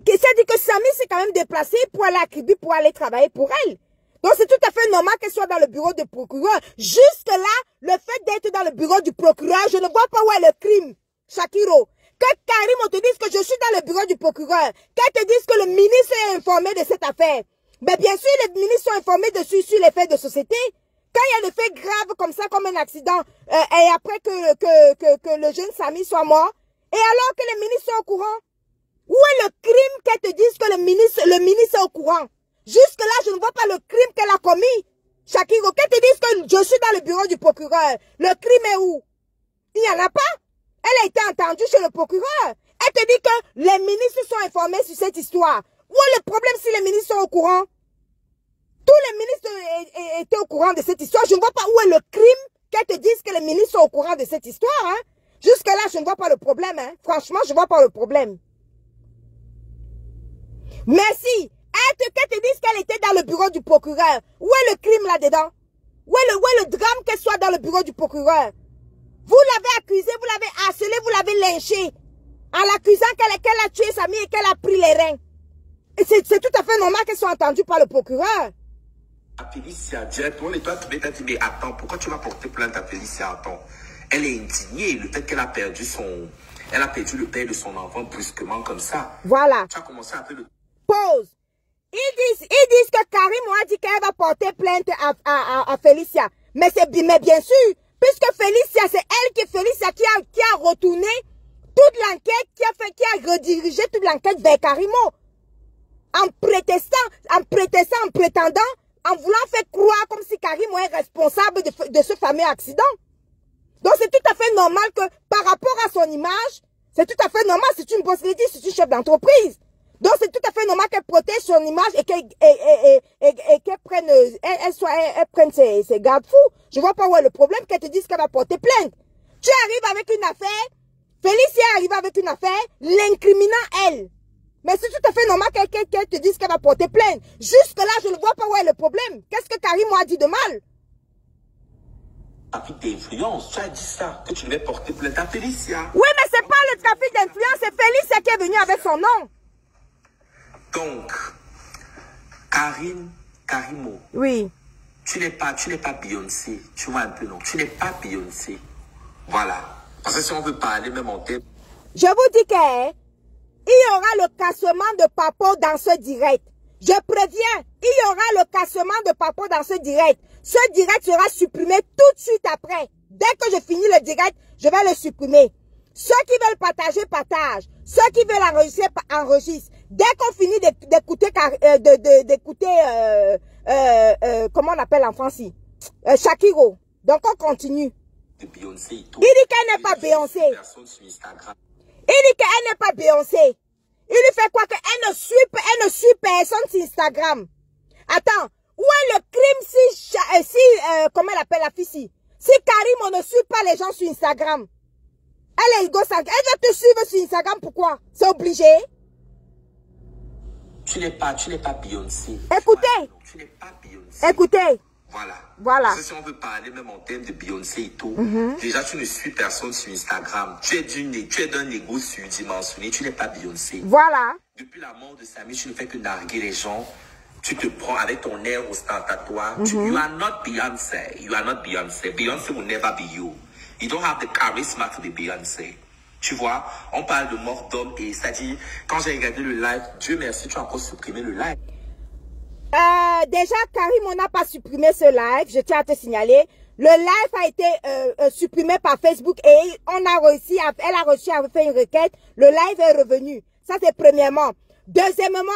Speaker 1: C'est-à-dire que Samy s'est quand même déplacé pour aller à Kribi, pour aller travailler pour elle. Donc, c'est tout à fait normal qu'elle soit dans le bureau du procureur. Jusque-là, le fait d'être dans le bureau du procureur, je ne vois pas où est le crime, Shakiro. Que Karim te dise que je suis dans le bureau du procureur, qu'elle te dise que le ministre est informé de cette affaire. Mais bien sûr, les ministres sont informés dessus sur les faits de société. Quand il y a des faits graves comme ça, comme un accident, et après que le jeune Samy soit mort, et alors que les ministres sont au courant, où est le crime qu'elle te dise que le ministre est au courant? Jusque-là, je ne vois pas le crime qu'elle a commis. Shakiro, qu'elle te dise que je suis dans le bureau du procureur, le crime est où? Il n'y en a pas. Elle a été entendue chez le procureur. Elle te dit que les ministres sont informés sur cette histoire. Où est le problème si les ministres sont au courant? Tous les ministres étaient au courant de cette histoire. Je ne vois pas où est le crime qu'elle te dise que les ministres sont au courant de cette histoire. Hein? Jusque-là, je ne vois pas le problème. Hein? Franchement, je ne vois pas le problème. Merci. Qu'elle te dise qu'elle était dans le bureau du procureur. Où est le crime là-dedans? Où est le drame qu'elle soit dans le bureau du procureur? Vous l'avez accusée, vous l'avez harcelée, vous l'avez lynchée. En l'accusant qu'elle a tué Samy et qu'elle a pris les reins. Et c'est tout à fait normal qu'elle soit entendue par le procureur.
Speaker 2: À Félicia, directement, l'étoile Caribbean t'a dit, mais attends, pourquoi tu vas porter plainte à Félicia? Attends. Elle est indignée, le fait qu'elle a perdu le père de son enfant brusquement comme ça.
Speaker 1: Voilà.
Speaker 2: Tu as commencé à appeler le...
Speaker 1: Pause. Ils disent que Karim a dit qu'elle va porter plainte à Félicia. Mais bien sûr, puisque Félicia, c'est elle qui a retourné toute l'enquête, qui a redirigé toute l'enquête vers Karimo. En prétendant, en voulant faire croire comme si Karimo est responsable de ce fameux accident. Donc c'est tout à fait normal que par rapport à son image, c'est tout à fait normal, c'est une boss lady, c'est une chef d'entreprise. Donc c'est tout à fait normal qu'elle protège son image et qu'elle prenne ses garde-fous. Je vois pas où est le problème qu'elle te dise qu'elle va porter plainte. Tu arrives avec une affaire, Félicia arrive avec une affaire, l'incriminant elle. Mais c'est tout à fait normal qu'elle te dise qu'elle va porter plainte. Jusque-là, je ne vois pas où est le problème. Qu'est-ce que Karim a dit de mal?
Speaker 2: Trafic d'influence, tu as dit ça, que tu devais porter plainte à Félicia.
Speaker 1: Oui, mais c'est pas le trafic d'influence, c'est Félicia qui est venue avec son nom.
Speaker 2: Donc, Karimo.
Speaker 1: Oui.
Speaker 2: Tu n'es pas Beyoncé. Tu vois un peu, non? Tu n'es pas Beyoncé. Voilà. Parce que si on veut parler même en tête.
Speaker 1: Je vous dis qu'il y aura le cassement de Papo dans ce direct. Je préviens, il y aura le cassement de Papo dans ce direct. Ce direct sera supprimé tout de suite après. Dès que je finis le direct, je vais le supprimer. Ceux qui veulent partager, partagent. Ceux qui veulent enregistrer, enregistrent. Dès qu'on finit d'écouter, comment on appelle en français, Shakiro. Donc on continue.
Speaker 2: De Beyoncé et tout.
Speaker 1: Il dit qu'elle n'est pas Beyoncé. Il dit qu'elle n'est pas Beyoncé. Il lui fait quoi? Qu'elle ne suit personne sur Instagram. Attends, où est le crime comment elle appelle la fille? Si Karim, on ne suit pas les gens sur Instagram. Elle est égocentrique. Elle va te suivre sur Instagram, pourquoi? C'est obligé.
Speaker 2: Tu n'es pas Beyoncé.
Speaker 1: Écoutez.
Speaker 2: Tu n'es pas Beyoncé.
Speaker 1: Écoutez.
Speaker 2: Voilà.
Speaker 1: Voilà.
Speaker 2: Parce que si on veut parler même en termes de Beyoncé et tout, déjà tu ne suis personne sur Instagram. Tu es d'un ego surdimensionné, tu n'es pas Beyoncé.
Speaker 1: Voilà.
Speaker 2: Depuis la mort de Samy, tu ne fais que narguer les gens. Tu te prends avec ton air ostentatoire. You are not Beyoncé. You are not Beyoncé. Beyoncé will never be you. You don't have the charisma to be Beyoncé. Tu vois, on parle de mort d'homme et ça dit, quand j'ai regardé le live, Dieu merci, tu as encore supprimé le live.
Speaker 1: Déjà, Karim, on n'a pas supprimé ce live, je tiens à te signaler. Le live a été supprimé par Facebook et elle a réussi à faire une requête. Le live est revenu. Ça, c'est premièrement. Deuxièmement,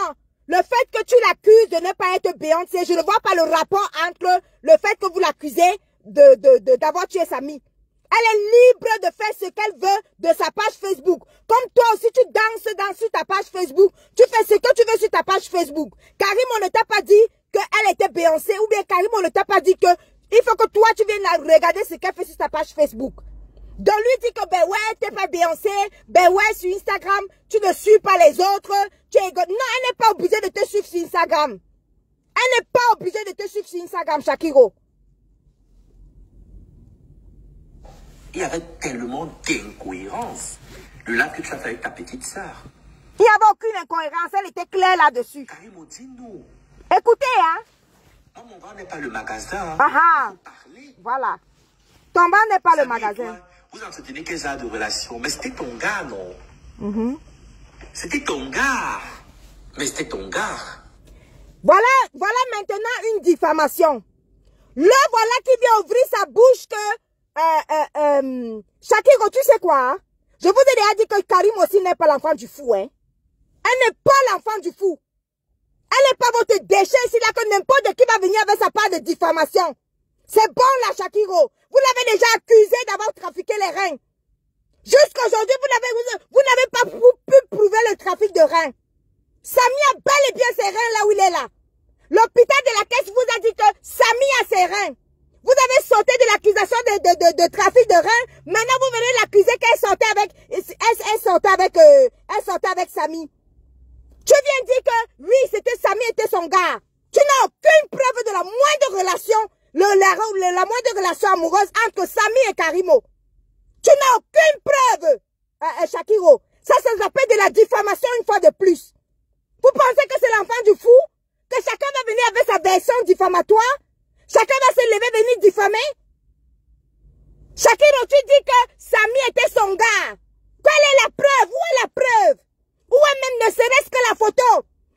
Speaker 1: le fait que tu l'accuses de ne pas être Beyoncé, je ne vois pas le rapport entre le fait que vous l'accusez d'avoir tué Samy. Elle est libre de faire ce qu'elle veut de sa page Facebook. Comme toi aussi, tu danses sur ta page Facebook. Tu fais ce que tu veux sur ta page Facebook. Karim, on ne t'a pas dit qu'elle était Beyoncé. Ou bien Karim, on ne t'a pas dit que il faut que toi, tu viennes regarder ce qu'elle fait sur ta page Facebook. Donc lui dit que ben ouais, t'es pas Beyoncé. Ben ouais, sur Instagram, tu ne suis pas les autres. Tu es non, elle n'est pas obligée de te suivre sur Instagram. Elle n'est pas obligée de te suivre sur Instagram, Shakiro.
Speaker 2: Il y avait tellement d'incohérences. Le live que tu as fait avec ta petite sœur.
Speaker 1: Il n'y avait aucune incohérence, elle était claire là-dessus.
Speaker 2: Karim, dis-nous.
Speaker 1: Écoutez, hein.
Speaker 2: Non, mon gars n'est pas le magasin. Hein.
Speaker 1: Ah, voilà. Ton bar n'est pas le magasin.
Speaker 2: Toi, vous entretenez quel genre de relation? Mais c'était ton gars, non? C'était ton gars. Mais c'était ton gars.
Speaker 1: Voilà maintenant une diffamation. Là, voilà qui vient ouvrir sa bouche que... Shakiro, tu sais quoi? Hein? Je vous ai déjà dit que Karim aussi n'est pas l'enfant du fou. Hein? Elle n'est pas l'enfant du fou. Elle n'est pas votre déchet ici là que n'importe qui va venir avec sa part de diffamation. C'est bon là, Shakiro. Vous l'avez déjà accusé d'avoir trafiqué les reins. Jusqu'aujourd'hui, vous n'avez pas pu prouver le trafic de reins. Samy a bel et bien ses reins là où il est là. L'hôpital de la Caisse vous a dit que Samy a ses reins. Vous avez sauté de l'accusation de trafic de reins. Maintenant, vous venez l'accuser qu'elle sortait avec Samy. Tu viens dire que, oui, Samy était son gars. Tu n'as aucune preuve de la moindre relation, la moindre relation amoureuse entre Samy et Karimo. Tu n'as aucune preuve, Shakiro. Ça s'appelle de la diffamation une fois de plus. Vous pensez que c'est l'enfant du fou? Que chacun va venir avec sa version diffamatoire? Chacun va se lever, venir diffamer? Shakiro, tu dis que Samy était son gars. Quelle est la preuve? Où est la preuve? Où est même ne serait-ce que la photo?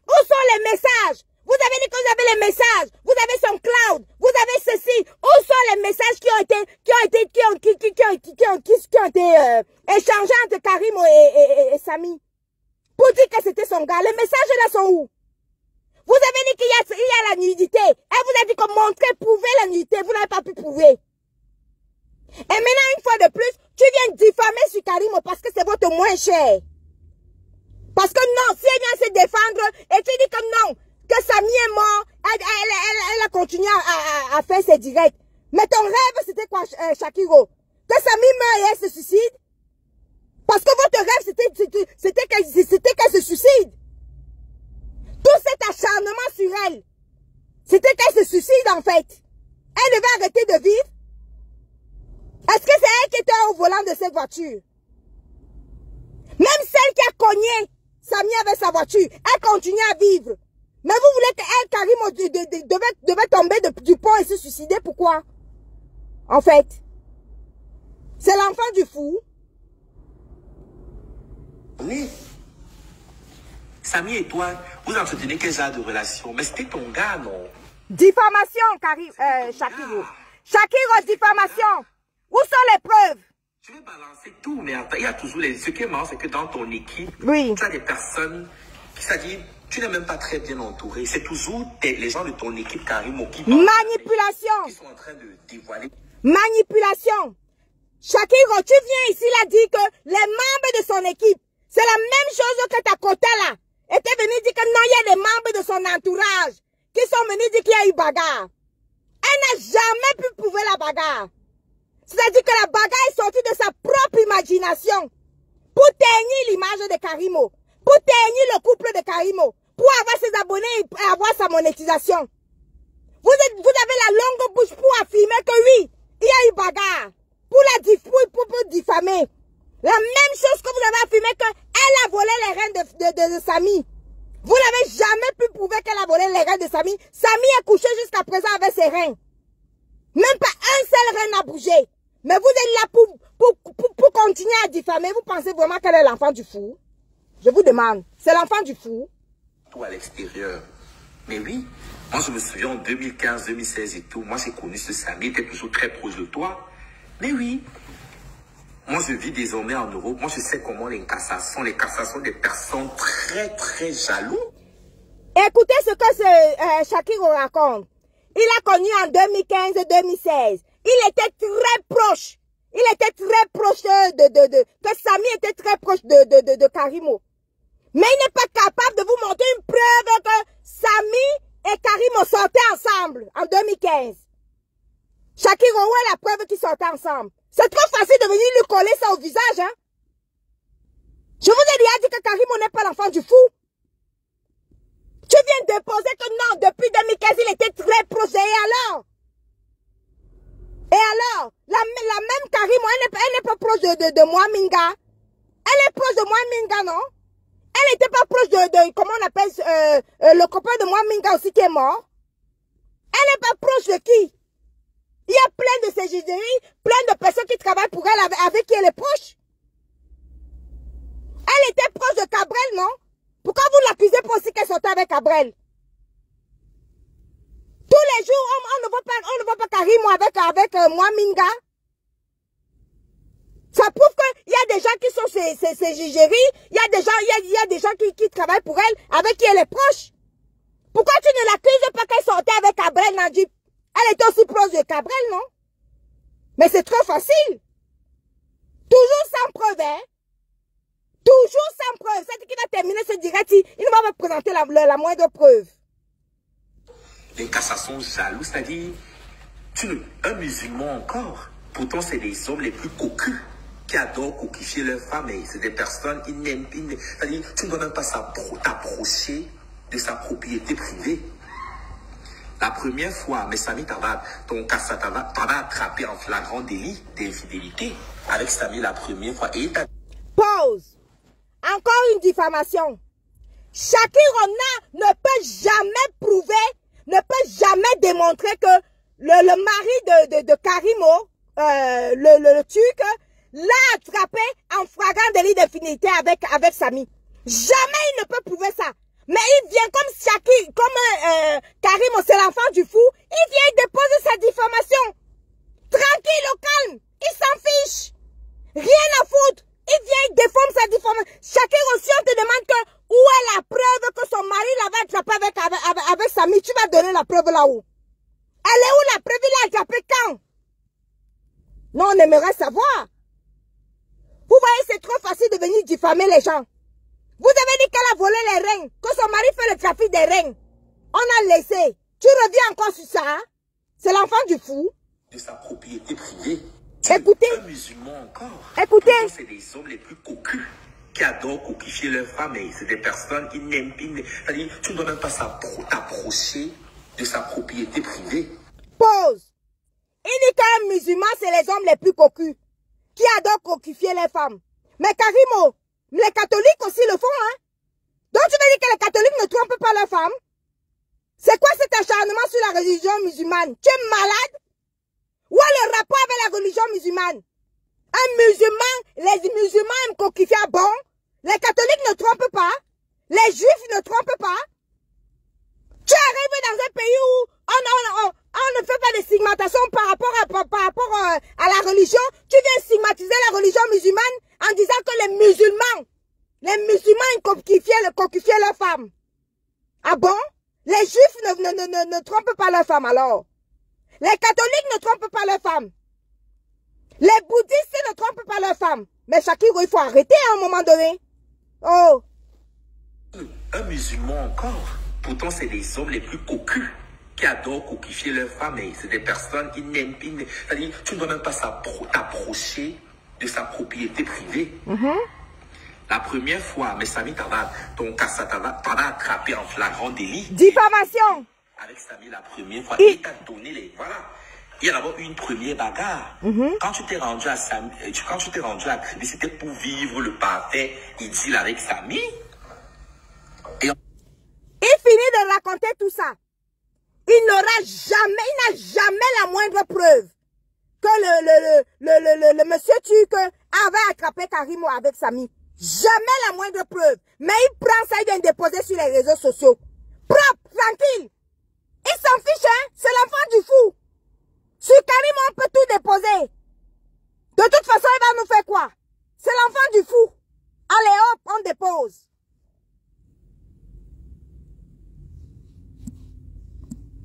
Speaker 1: Où sont les messages? Vous avez dit que vous avez les messages. Vous avez son cloud. Vous avez ceci. Où sont les messages qui ont été échangés entre Karim et Samy? Pour dire que c'était son gars. Les messages là sont où? Vous avez dit qu'il y a la nudité. Elle vous a dit que montrer, prouver la nudité. Vous n'avez pas pu prouver. Et maintenant, une fois de plus, tu viens diffamer sur Karim parce que c'est votre moins cher. Parce que non, si elle vient se défendre et tu dis que non, que Samy est mort, elle a continué à faire ses directs. Mais ton rêve, c'était quoi, Shakiro? Que Samy meurt et elle se suicide? Parce que votre rêve, c'était qu'elle se suicide. Tout cet acharnement sur elle, c'était qu'elle se suicide en fait. Elle devait arrêter de vivre. Est-ce que c'est elle qui était au volant de cette voiture? Même celle qui a cogné Samy avec sa voiture, elle continue à vivre. Mais vous voulez qu'elle, Karim, devait tomber du pont et se suicider? Pourquoi? En fait, c'est l'enfant du fou.
Speaker 2: Oui. Samy et toi, vous entretenez quel genre de relation? Mais c'était ton gars, non?
Speaker 1: Diffamation, Shakiro. Shakiro, diffamation. Où sont les preuves?
Speaker 2: Tu veux balancer tout, mais il y a toujours ce qui est marrant, c'est que dans ton équipe,
Speaker 1: oui,
Speaker 2: tu as des personnes qui, c'est-à-dire, tu n'es même pas très bien entouré. C'est toujours les gens de ton équipe, Karim, qui
Speaker 1: manipulation.
Speaker 2: Qui sont en train de dévoiler.
Speaker 1: Manipulation. Shakiro, tu viens ici là dire que les membres de son équipe, c'est la même chose que ta côté là. Était venu dire que non, il y a des membres de son entourage qui sont venus dire qu'il y a eu bagarre. Elle n'a jamais pu prouver la bagarre. C'est-à-dire que la bagarre est sortie de sa propre imagination pour ternir l'image de Karimo, pour ternir le couple de Karimo, pour avoir ses abonnés et avoir sa monétisation. Vous avez la longue bouche pour affirmer que oui, il y a eu bagarre, pour diffamer. La même chose que vous avez affirmé qu'elle a volé les reins de Samy. Vous n'avez jamais pu prouver qu'elle a volé les reins de Samy. Samy est couché jusqu'à présent avec ses reins. Même pas un seul rein n'a bougé. Mais vous êtes là pour continuer à diffamer. Vous pensez vraiment qu'elle est l'enfant du fou? Je vous demande. C'est l'enfant du fou?
Speaker 2: Tout à l'extérieur. Mais oui, moi je me souviens en 2015, 2016 et tout. Moi j'ai connu ce Samy, il était toujours très proche de toi. Mais oui. Moi je vis désormais en Europe. Moi je sais comment les cassations des personnes très très jalouses.
Speaker 1: Écoutez ce que Shakiro raconte. Il a connu en 2015 et 2016. Il était très proche. il était très proche que Samy était très proche de Karimo. Mais il n'est pas capable de vous montrer une preuve que Samy et Karimo sortaient ensemble en 2015. Shakiro, où est la preuve qu'ils sortaient ensemble? C'est trop facile de venir lui coller ça au visage, hein? Je vous ai déjà dit que Karimo n'est pas l'enfant du fou. Tu viens de déposer que non, depuis 2015, il était très proche. Et alors? Et alors? La même Karimo, elle n'est pas proche de moi, Minga. Elle est proche de moi, Minga, non? Elle n'était pas proche comment on appelle, le copain de moi, Minga aussi, qui est mort. Elle n'est pas proche de qui? Il y a plein de CGDI, plein de personnes qui travaillent pour elle, avec qui elle est proche. Elle était proche de Cabrel, non? Pourquoi vous l'accusez pour aussi qu'elle sortait avec Cabrel? Tous les jours, on ne voit pas Karimo avec moi, Minga. Ça prouve qu'il y a des gens qui sont ses gigéries, il y a des gens qui travaillent pour elle, avec qui elle est proche. Pourquoi tu ne l'accuses pas qu'elle sortait avec Cabrel, Najib? Elle était aussi proche de Cabrel, non? Mais c'est trop facile. Toujours sans preuve, hein? Toujours sans preuve. C'est qui va terminer ce direct, il ne va pas présenter la moindre preuve.
Speaker 2: Les cassations jaloux, c'est-à-dire, un musulman encore, pourtant c'est les hommes les plus cocus qui adorent coquifier leurs femmes, et c'est des personnes, c'est-à-dire, tu ne dois même pas t'approcher de sa propriété privée. La première fois, mais Samy, ton cassa t'avait attrapé en flagrant délit d'infidélité avec Samy la première fois. Et
Speaker 1: pause. Encore une diffamation. Shakirona ne peut jamais prouver, ne peut jamais démontrer que le mari de Karimo, le Turc, l'a attrapé en flagrant délit d'infidélité avec Samy. Jamais il ne peut prouver ça. Mais il vient comme Shakir, comme Karimo, c'est l'enfant du fou, il vient déposer sa diffamation. Tranquille, au calme, il s'en fiche. Rien à foutre. Il vient, il déforme sa diffamation. Shakir aussi, on te demande que où est la preuve que son mari l'avait attrapé avec Samy. Tu vas donner la preuve là-haut. Elle est où la preuve? Il l'a attrapé quand? Non, on aimerait savoir. Vous voyez, c'est trop facile de venir diffamer les gens. Vous avez dit qu'elle a volé les reins, que son mari fait le trafic des reins. On a laissé. Tu reviens encore sur ça, hein? C'est l'enfant du fou.
Speaker 2: De sa propriété privée.
Speaker 1: Écoutez.
Speaker 2: Un musulman encore.
Speaker 1: Écoutez.
Speaker 2: C'est les hommes les plus cocus qui adorent coquifier leurs femmes, et c'est des personnes qui n'aiment pas. C'est-à-dire, tu ne dois même pas t'approcher de sa propriété privée.
Speaker 1: Pause. Il dit qu'un musulman, c'est les hommes les plus cocus qui adorent coquifier les femmes. Mais Karimo, les catholiques aussi le font, hein? Donc tu veux dire que les catholiques ne trompent pas leurs femmes? C'est quoi cet acharnement sur la religion musulmane? Tu es malade? Où est le rapport avec la religion musulmane? Un musulman, les musulmans aiment coquifier, bon? Les catholiques ne trompent pas? Les juifs ne trompent pas? Tu arrives dans un pays où on ne fait pas de stigmatisation par rapport à la religion. Tu viens stigmatiser la religion musulmane en disant que les musulmans coquifient leurs femmes. Ah bon? Les juifs ne trompent pas leurs femmes alors. Les catholiques ne trompent pas leurs femmes. Les bouddhistes ne trompent pas leurs femmes. Mais Shakiro, il faut arrêter à un moment donné. Oh.
Speaker 2: Un musulman encore. Pourtant, c'est les hommes les plus cocus qui adorent coquifier leurs femmes, et c'est des personnes qui n'aiment pas. C'est-à-dire, tu ne dois même pas t'approcher de sa propriété privée. La première fois, mais Samy, ton cassa t'avait attrapé en flagrant délit.
Speaker 1: Diffamation.
Speaker 2: Avec Samy la première fois, il t'a donné les... Voilà. Il y a d'abord eu une première bagarre. Quand tu t'es rendu à Samy, quand tu t'es rendu à Crédit, c'était pour vivre le parfait idylle avec Samy.
Speaker 1: Il finit de raconter tout ça. Il n'a jamais la moindre preuve que le monsieur turc avait attrapé Karimo avec Samy. Jamais la moindre preuve. Mais il prend ça, il vient déposer sur les réseaux sociaux. Propre, tranquille. Il s'en fiche, hein. C'est l'enfant du fou. Sur Karimo, on peut tout déposer. De toute façon, il va nous faire quoi? C'est l'enfant du fou. Allez hop, on dépose.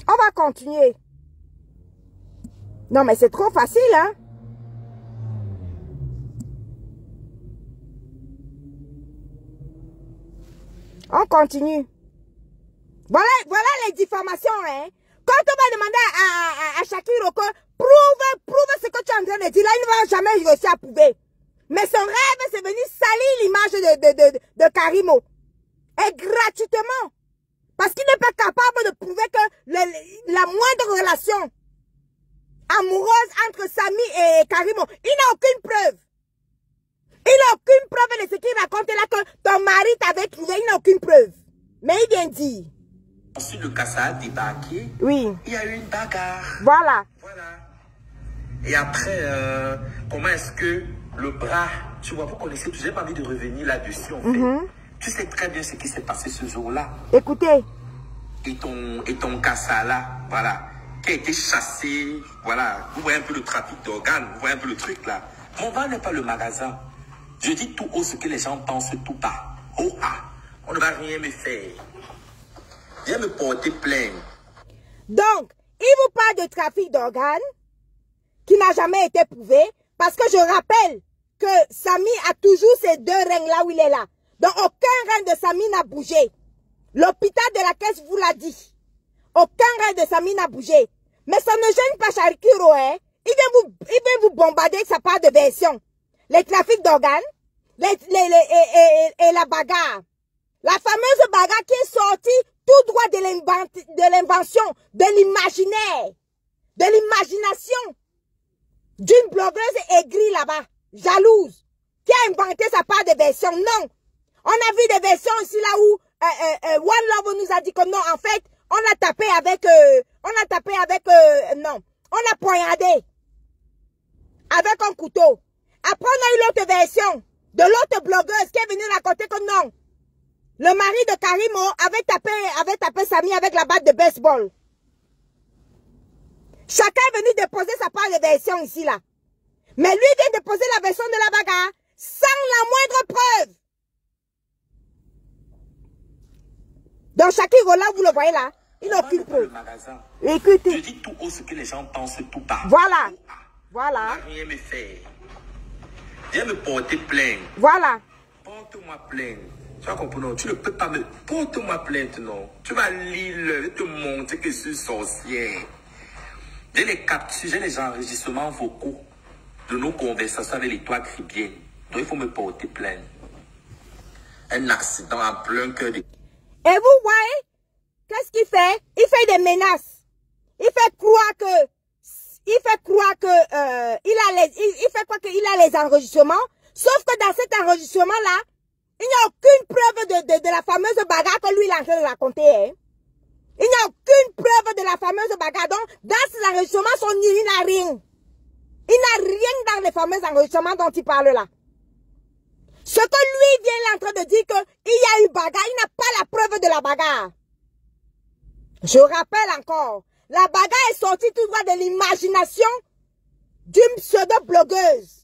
Speaker 1: On va continuer. Non, mais c'est trop facile, hein? On continue. Voilà les diffamations, hein. Quand on va demander à Shakiro que prouve ce que tu es en train de dire, là, il ne va jamais réussir à prouver. Mais son rêve, c'est venir salir l'image de Karimo. Et gratuitement. Parce qu'il n'est pas capable de prouver que la moindre relation amoureuse entre Samy et Karimo, il n'a aucune preuve. Il n'a aucune preuve de ce qu'il raconte là que ton mari t'avait trouvé, il n'a aucune preuve. Mais il vient dire.
Speaker 2: Ensuite, le Kassa a débarqué.
Speaker 1: Oui.
Speaker 2: Il y a eu une bagarre.
Speaker 1: Voilà.
Speaker 2: Voilà. Et après, comment est-ce que le bras, tu vois, vous connaissez, tu n'as pas envie de revenir là-dessus, en fait. Tu sais très bien ce qui s'est passé ce jour-là.
Speaker 1: Écoutez.
Speaker 2: Et ton Kassa là, voilà, qui a été chassé, voilà. Vous voyez un peu le trafic d'organes, vous voyez un peu le truc là. Mon bar n'est pas le magasin. Je dis tout haut ce que les gens pensent tout bas. Oh ah, on ne va rien me faire. Viens me porter plainte.
Speaker 1: Donc, il vous parle de trafic d'organes qui n'a jamais été prouvé. Parce que je rappelle que Samy a toujours ces deux reins là où il est là. Donc, aucun rein de Samy n'a bougé. L'hôpital de la caisse vous l'a dit. Aucun rein de Samy n'a bougé. Mais ça ne gêne pas Shakiro, hein. Il vient vous bombarder avec sa part de version. Les trafics d'organes et la bagarre. La fameuse bagarre qui est sortie tout droit de l'invention, de l'imaginaire, de l'imagination d'une blogueuse aigrie là-bas, jalouse, qui a inventé sa part de version. Non. On a vu des versions ici là où One Love nous a dit que non, en fait, on a tapé avec, non, on a poignardé avec un couteau. Après, on a eu l'autre version de l'autre blogueuse qui est venue raconter que non, le mari de Karimo avait tapé Samy avec la batte de baseball. Chacun est venu déposer sa part de version ici là. Mais lui vient déposer la version de la bagarre sans la moindre preuve. Donc Shakiro là, vous le voyez là, il n'a aucune preuve. Écoutez.
Speaker 2: Je dis tout haut ce que les gens pensent tout bas.
Speaker 1: Voilà. Voilà.
Speaker 2: On ne va rien me faire. Viens me porter plainte.
Speaker 1: Voilà.
Speaker 2: Porte-moi plainte. Tu vas comprendre, tu ne peux pas me... Porte-moi plainte, non. Tu vas lire, te montrer que je suis sorcière. J'ai les captures, j'ai les enregistrements vocaux de nos conversations avec les trois cribiennes. Donc il faut me porter plainte. Un accident en plein cœur de...
Speaker 1: Et vous voyez, qu'est-ce qu'il fait? Il fait des menaces. Il fait croire que... il a les enregistrements. Sauf que dans cet enregistrement-là, il n'y a aucune preuve de la fameuse bagarre que lui il est en train de raconter. Hein? Il n'y a aucune preuve de la fameuse bagarre. Donc, dans ces enregistrements, il n'a rien. Il n'a rien dans les fameux enregistrements dont il parle là. Ce que lui vient en train de dire qu'il y a eu bagarre, il n'a pas la preuve de la bagarre. Je rappelle encore, la bagarre est sortie tout droit de l'imagination d'une pseudo-blogueuse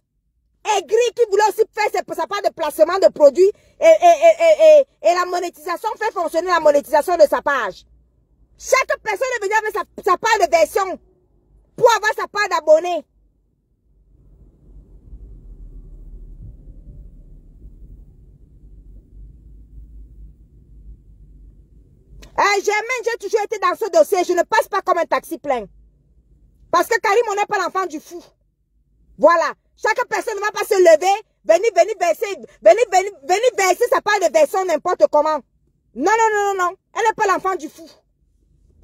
Speaker 1: aigrie qui voulait aussi faire sa part de placement de produits et la monétisation, fait fonctionner la monétisation de sa page. Chaque personne est venue avec sa part de version pour avoir sa part d'abonnés. J'ai toujours été dans ce dossier. Je ne passe pas comme un taxi plein. Parce que Karim, on n'est pas l'enfant du fou. Voilà. Chaque personne ne va pas se lever, venir verser sa part de version n'importe comment. Non. Elle n'est pas l'enfant du fou.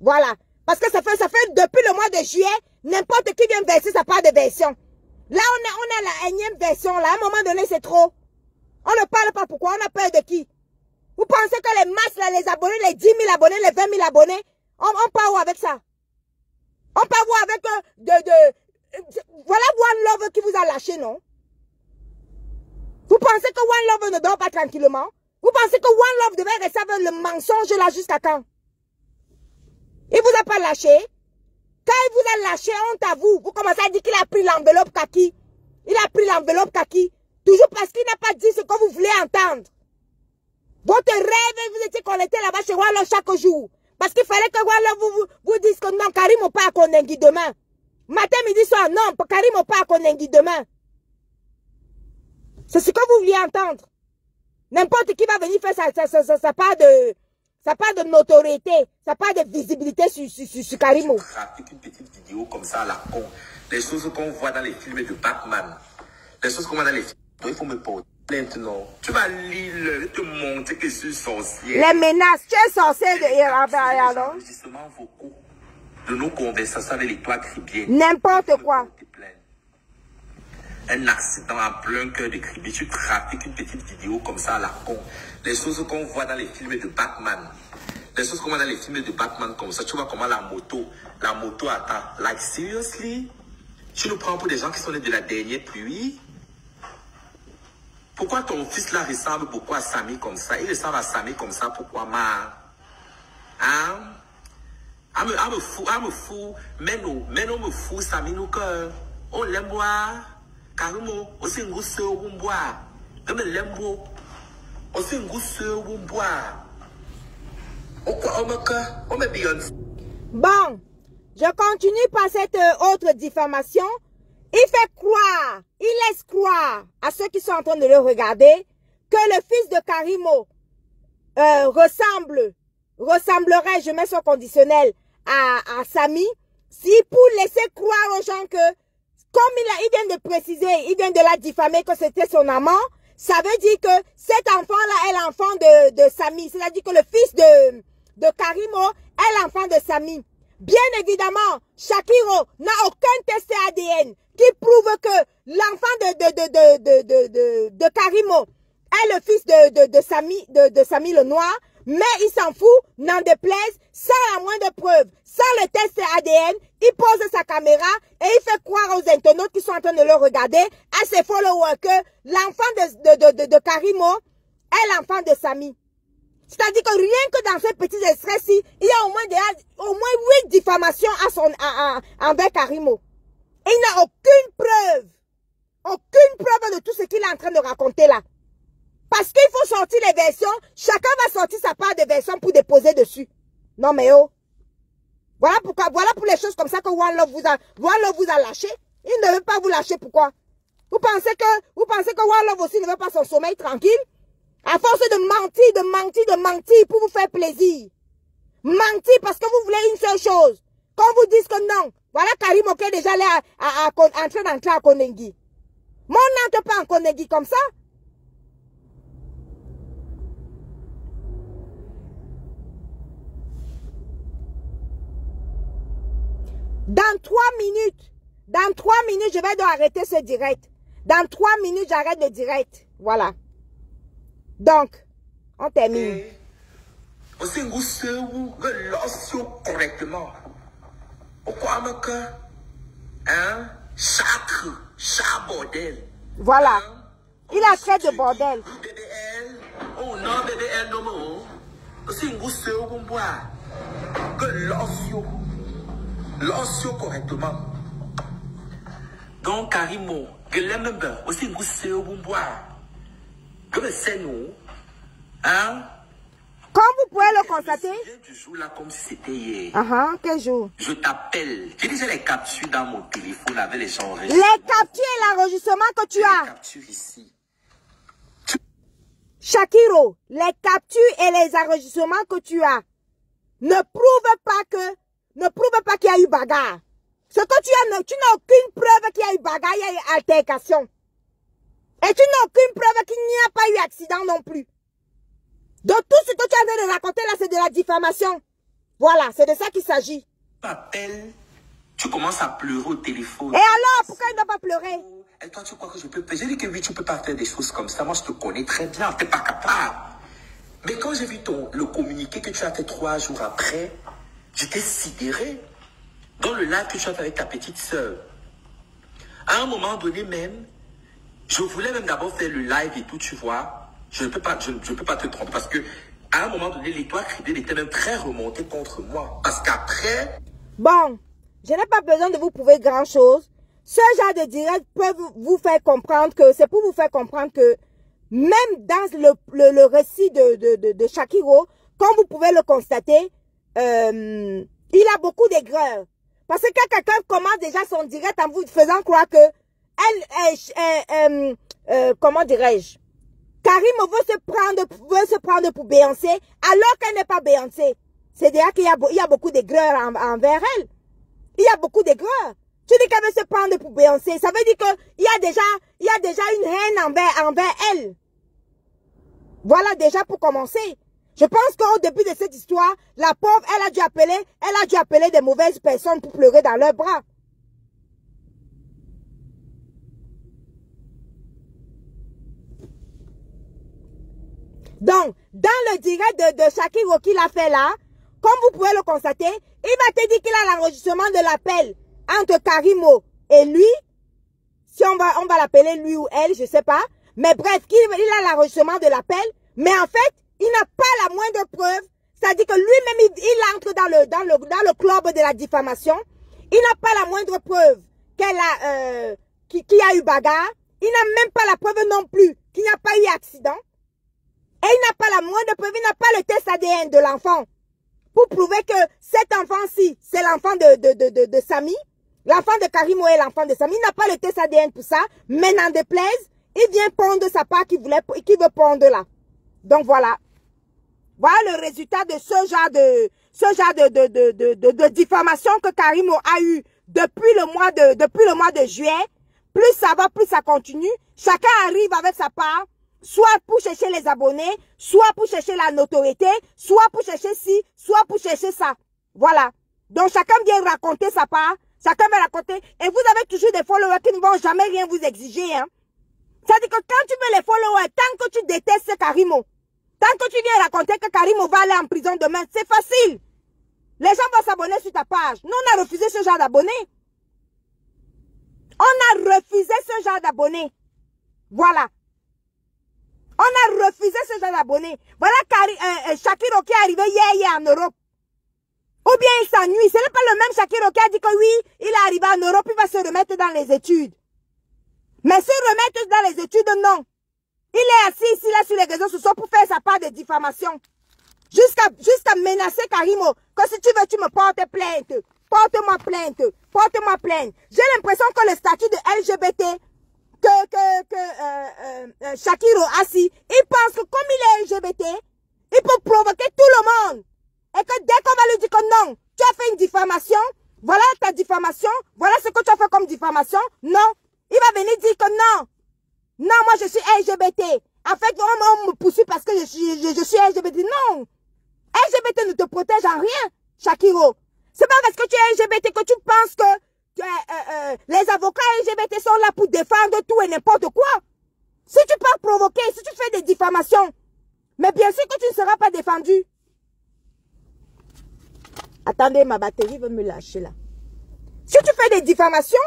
Speaker 1: Voilà. Parce que ça fait depuis le mois de juillet, n'importe qui vient verser sa part de version. Là, on a la énième version. Là, à un moment donné, c'est trop. On ne parle pas pourquoi. On a peur de qui? Vous pensez que les masses, là, les abonnés, les 10 000 abonnés, les 20 000 abonnés, on part où avec ça? On part où avec voilà One Love qui vous a lâché, non? Vous pensez que One Love ne dort pas tranquillement? Vous pensez que One Love devait rester avec le mensonge là jusqu'à quand? Il vous a pas lâché? Quand il vous a lâché, honte à vous. Vous commencez à dire qu'il a pris l'enveloppe kaki. Il a pris l'enveloppe kaki. Toujours parce qu'il n'a pas dit ce que vous voulez entendre. Votre rêve, vous étiez connecté là-bas chez One Love chaque jour. Parce qu'il fallait que One Love vous dise que non, Karim n'a pas à Kondengi demain. Matin, midi, soir, non, Karim n'a pas à Kondengi demain. C'est ce que vous vouliez entendre. N'importe qui va venir faire sa part de notoriété, sa part de visibilité sur Karimo.
Speaker 2: Trafique une petite vidéo comme ça à la con. Les choses qu'on voit dans les films de Batman. Les choses qu'on voit dans les films. Il faut me porter maintenant. Tu vas lire, te montrer que je suis sorcière.
Speaker 1: Les menaces, tu es sorcière de alors.
Speaker 2: Enregistrements vocaux de nos conversations avec l'étoile Cribienne.
Speaker 1: N'importe quoi.
Speaker 2: Un accident en plein cœur de Cribier, tu trafiques une petite vidéo comme ça à la con. Les choses qu'on voit dans les films de Batman. Les choses qu'on voit dans les films de Batman comme ça. Tu vois comment la moto attend. Like, seriously? Tu nous prends pour des gens qui sont nés de la dernière pluie? Pourquoi ton fils là ressemble beaucoup à Samy comme ça? Il ressemble à Samy comme ça, pourquoi ma? Hein? I'm fou. Mais non me fou, Samy nous cœur. On l'aime boire. Karimo, aussi un goût sur un bois. Comme l'aime beau. Aussi un goût sur un bois.
Speaker 1: Bon, je continue par cette autre diffamation. Il laisse croire à ceux qui sont en train de le regarder que le fils de Karimo ressemblerait, je mets son conditionnel, à Samy, si pour laisser croire aux gens que, comme il vient de préciser, il vient de la diffamer que c'était son amant, ça veut dire que cet enfant-là est l'enfant de Samy. C'est-à-dire que le fils de Karimo est l'enfant de Samy. Bien évidemment, Shakiro n'a aucun test ADN qui prouve que l'enfant de Karimo est le fils de Samy le Noir, mais il s'en fout, n'en déplaise, sans la moindre preuve, sans le test ADN, il pose sa caméra et il fait croire aux internautes qui sont en train de le regarder, à ses followers, que l'enfant de Karimo est l'enfant de Samy. C'est-à-dire que rien que dans ces petits extraits-ci, il y a au moins 8 diffamations envers Karimo. Et il n'a aucune preuve de tout ce qu'il est en train de raconter là. Parce qu'il faut sortir les versions, chacun va sortir sa part de version pour déposer dessus. Non mais oh. Voilà pour les choses comme ça que One Love vous a lâché. Il ne veut pas vous lâcher, pourquoi? Vous pensez que One Love aussi ne veut pas son sommeil tranquille? À force de mentir pour vous faire plaisir. Mentir parce que vous voulez une seule chose. Qu'on vous dise que non. Voilà Karimo qui est déjà allé entrer à Konengi. Moi, on n'entre pas en Konengi comme ça. Dans 3 minutes, je vais donc arrêter ce direct. Dans 3 minutes, j'arrête le direct. Voilà. Donc, on termine.
Speaker 2: Aussi, vous correctement. Pourquoi hein? Chaque bordel.
Speaker 1: Voilà. Il a trait de bordel.
Speaker 2: BBL. Oh non, BBL, non, aussi, vous boire. Que l'ossio correctement. Donc, Karimo, que l'aime bien. Aussi, vous boire. Que c'est nous. Hein?
Speaker 1: Comme vous pouvez le constater.
Speaker 2: Du jour là comme si c'était hier.
Speaker 1: Quel jour?
Speaker 2: Je t'appelle. J'ai déjà les captures dans mon téléphone avec les gens.
Speaker 1: Les captures et l'enregistrement que tu as. Les
Speaker 2: captures ici.
Speaker 1: Shakiro, les captures et les enregistrements que tu as ne prouvent pas qu'il y a eu bagarre. Ce que tu as, tu n'as aucune preuve qu'il y a eu bagarre, il y a eu altercation. Et tu n'as aucune preuve qu'il n'y a pas eu accident non plus. Donc tout ce que tu as de raconter là, c'est de la diffamation. Voilà, c'est de ça qu'il s'agit.
Speaker 2: Tu m'appelles, tu commences à pleurer au téléphone.
Speaker 1: Et alors, pourquoi il ne doit pas pleurer?
Speaker 2: Et toi, tu crois que je peux... J'ai dit que oui, tu peux pas faire des choses comme ça. Moi, je te connais très bien, tu n'es pas capable. Mais quand j'ai vu le communiqué que tu as fait 3 jours après, j'étais sidéré. Dans le live que tu as fait avec ta petite sœur. À un moment donné même, je voulais même d'abord faire le live et tout, tu vois. Je ne peux pas te tromper parce que à un moment donné, l'étoile Cribienne était même très remontée contre moi. Parce qu'après...
Speaker 1: Bon, je n'ai pas besoin de vous prouver grand-chose. Ce genre de direct peut vous faire comprendre que... C'est pour vous faire comprendre que même dans le récit de Shakiro, comme vous pouvez le constater, il a beaucoup d'aigreur. Parce que quand quelqu'un commence déjà son direct en vous faisant croire que comment dirais-je, Karimo veut se prendre pour Beyoncé alors qu'elle n'est pas Beyoncé. C'est-à-dire qu'il y a beaucoup d'aigreur envers elle. Il y a beaucoup d'aigreur. Tu dis qu'elle veut se prendre pour Beyoncé. Ça veut dire qu'il y a déjà une haine envers elle. Voilà déjà pour commencer. Je pense qu'au début de cette histoire, la pauvre, elle a dû appeler des mauvaises personnes pour pleurer dans leurs bras. Donc, dans le direct de Shakiro qu'il a fait là, comme vous pouvez le constater, il va te dire qu'il a l'enregistrement de l'appel entre Karimo et lui. Si on va l'appeler lui ou elle, je sais pas. Mais bref, il a l'enregistrement de l'appel. Mais en fait, il n'a pas la moindre preuve. C'est-à-dire que lui-même, il entre dans le club de la diffamation. Il n'a pas la moindre preuve qu'il y a eu bagarre. Il n'a même pas la preuve non plus qu'il n'y a pas eu accident. Et il n'a pas la moindre preuve, il n'a pas le test ADN de l'enfant. Pour prouver que cet enfant-ci, c'est l'enfant de Samy. L'enfant de Karimo est l'enfant de Samy. Il n'a pas le test ADN pour ça. Mais n'en déplaise, il vient pondre sa part qu'il veut pondre là. Donc voilà. Voilà le résultat de ce genre de diffamation que Karimo a eu depuis le mois de juillet. Plus ça va, plus ça continue. Chacun arrive avec sa part. Soit pour chercher les abonnés, soit pour chercher la notoriété, soit pour chercher ci, soit pour chercher ça. Voilà. Donc chacun vient raconter sa part, chacun va raconter. Et vous avez toujours des followers qui ne vont jamais rien vous exiger. Hein. C'est-à-dire que quand tu veux les followers, tant que tu détestes Karimo, tant que tu viens raconter que Karimo va aller en prison demain, c'est facile. Les gens vont s'abonner sur ta page. Nous, on a refusé ce genre d'abonnés. On a refusé ce genre d'abonnés. Voilà. On a refusé ce genre d'abonnés. Voilà Shakiro qui est arrivé hier en Europe. Ou bien il s'ennuie. Ce n'est pas le même Shakiro qui a dit que oui, il est arrivé en Europe, il va se remettre dans les études. Mais se remettre dans les études, non. Il est assis ici, là, sur les réseaux sociaux pour faire sa part de diffamation. Jusqu'à menacer Karimo. Que si tu veux, tu me portes plainte. Porte-moi plainte. Porte-moi plainte. J'ai l'impression que le statut de LGBT... Shakiro assis, il pense que comme il est LGBT, il peut provoquer tout le monde. Et que dès qu'on va lui dire que non, tu as fait une diffamation, voilà ta diffamation, voilà ce que tu as fait comme diffamation, non, il va venir dire que non, non, moi je suis LGBT. En fait, on me poursuit parce que je suis LGBT. Non, LGBT ne te protège en rien, Shakiro. C'est pas parce que tu es LGBT que tu penses que les avocats LGBT sont là pour défendre tout et n'importe quoi. Si tu peux provoquer, si tu fais des diffamations, mais bien sûr que tu ne seras pas défendu. Attendez, ma batterie veut me lâcher là. Si tu fais des diffamations,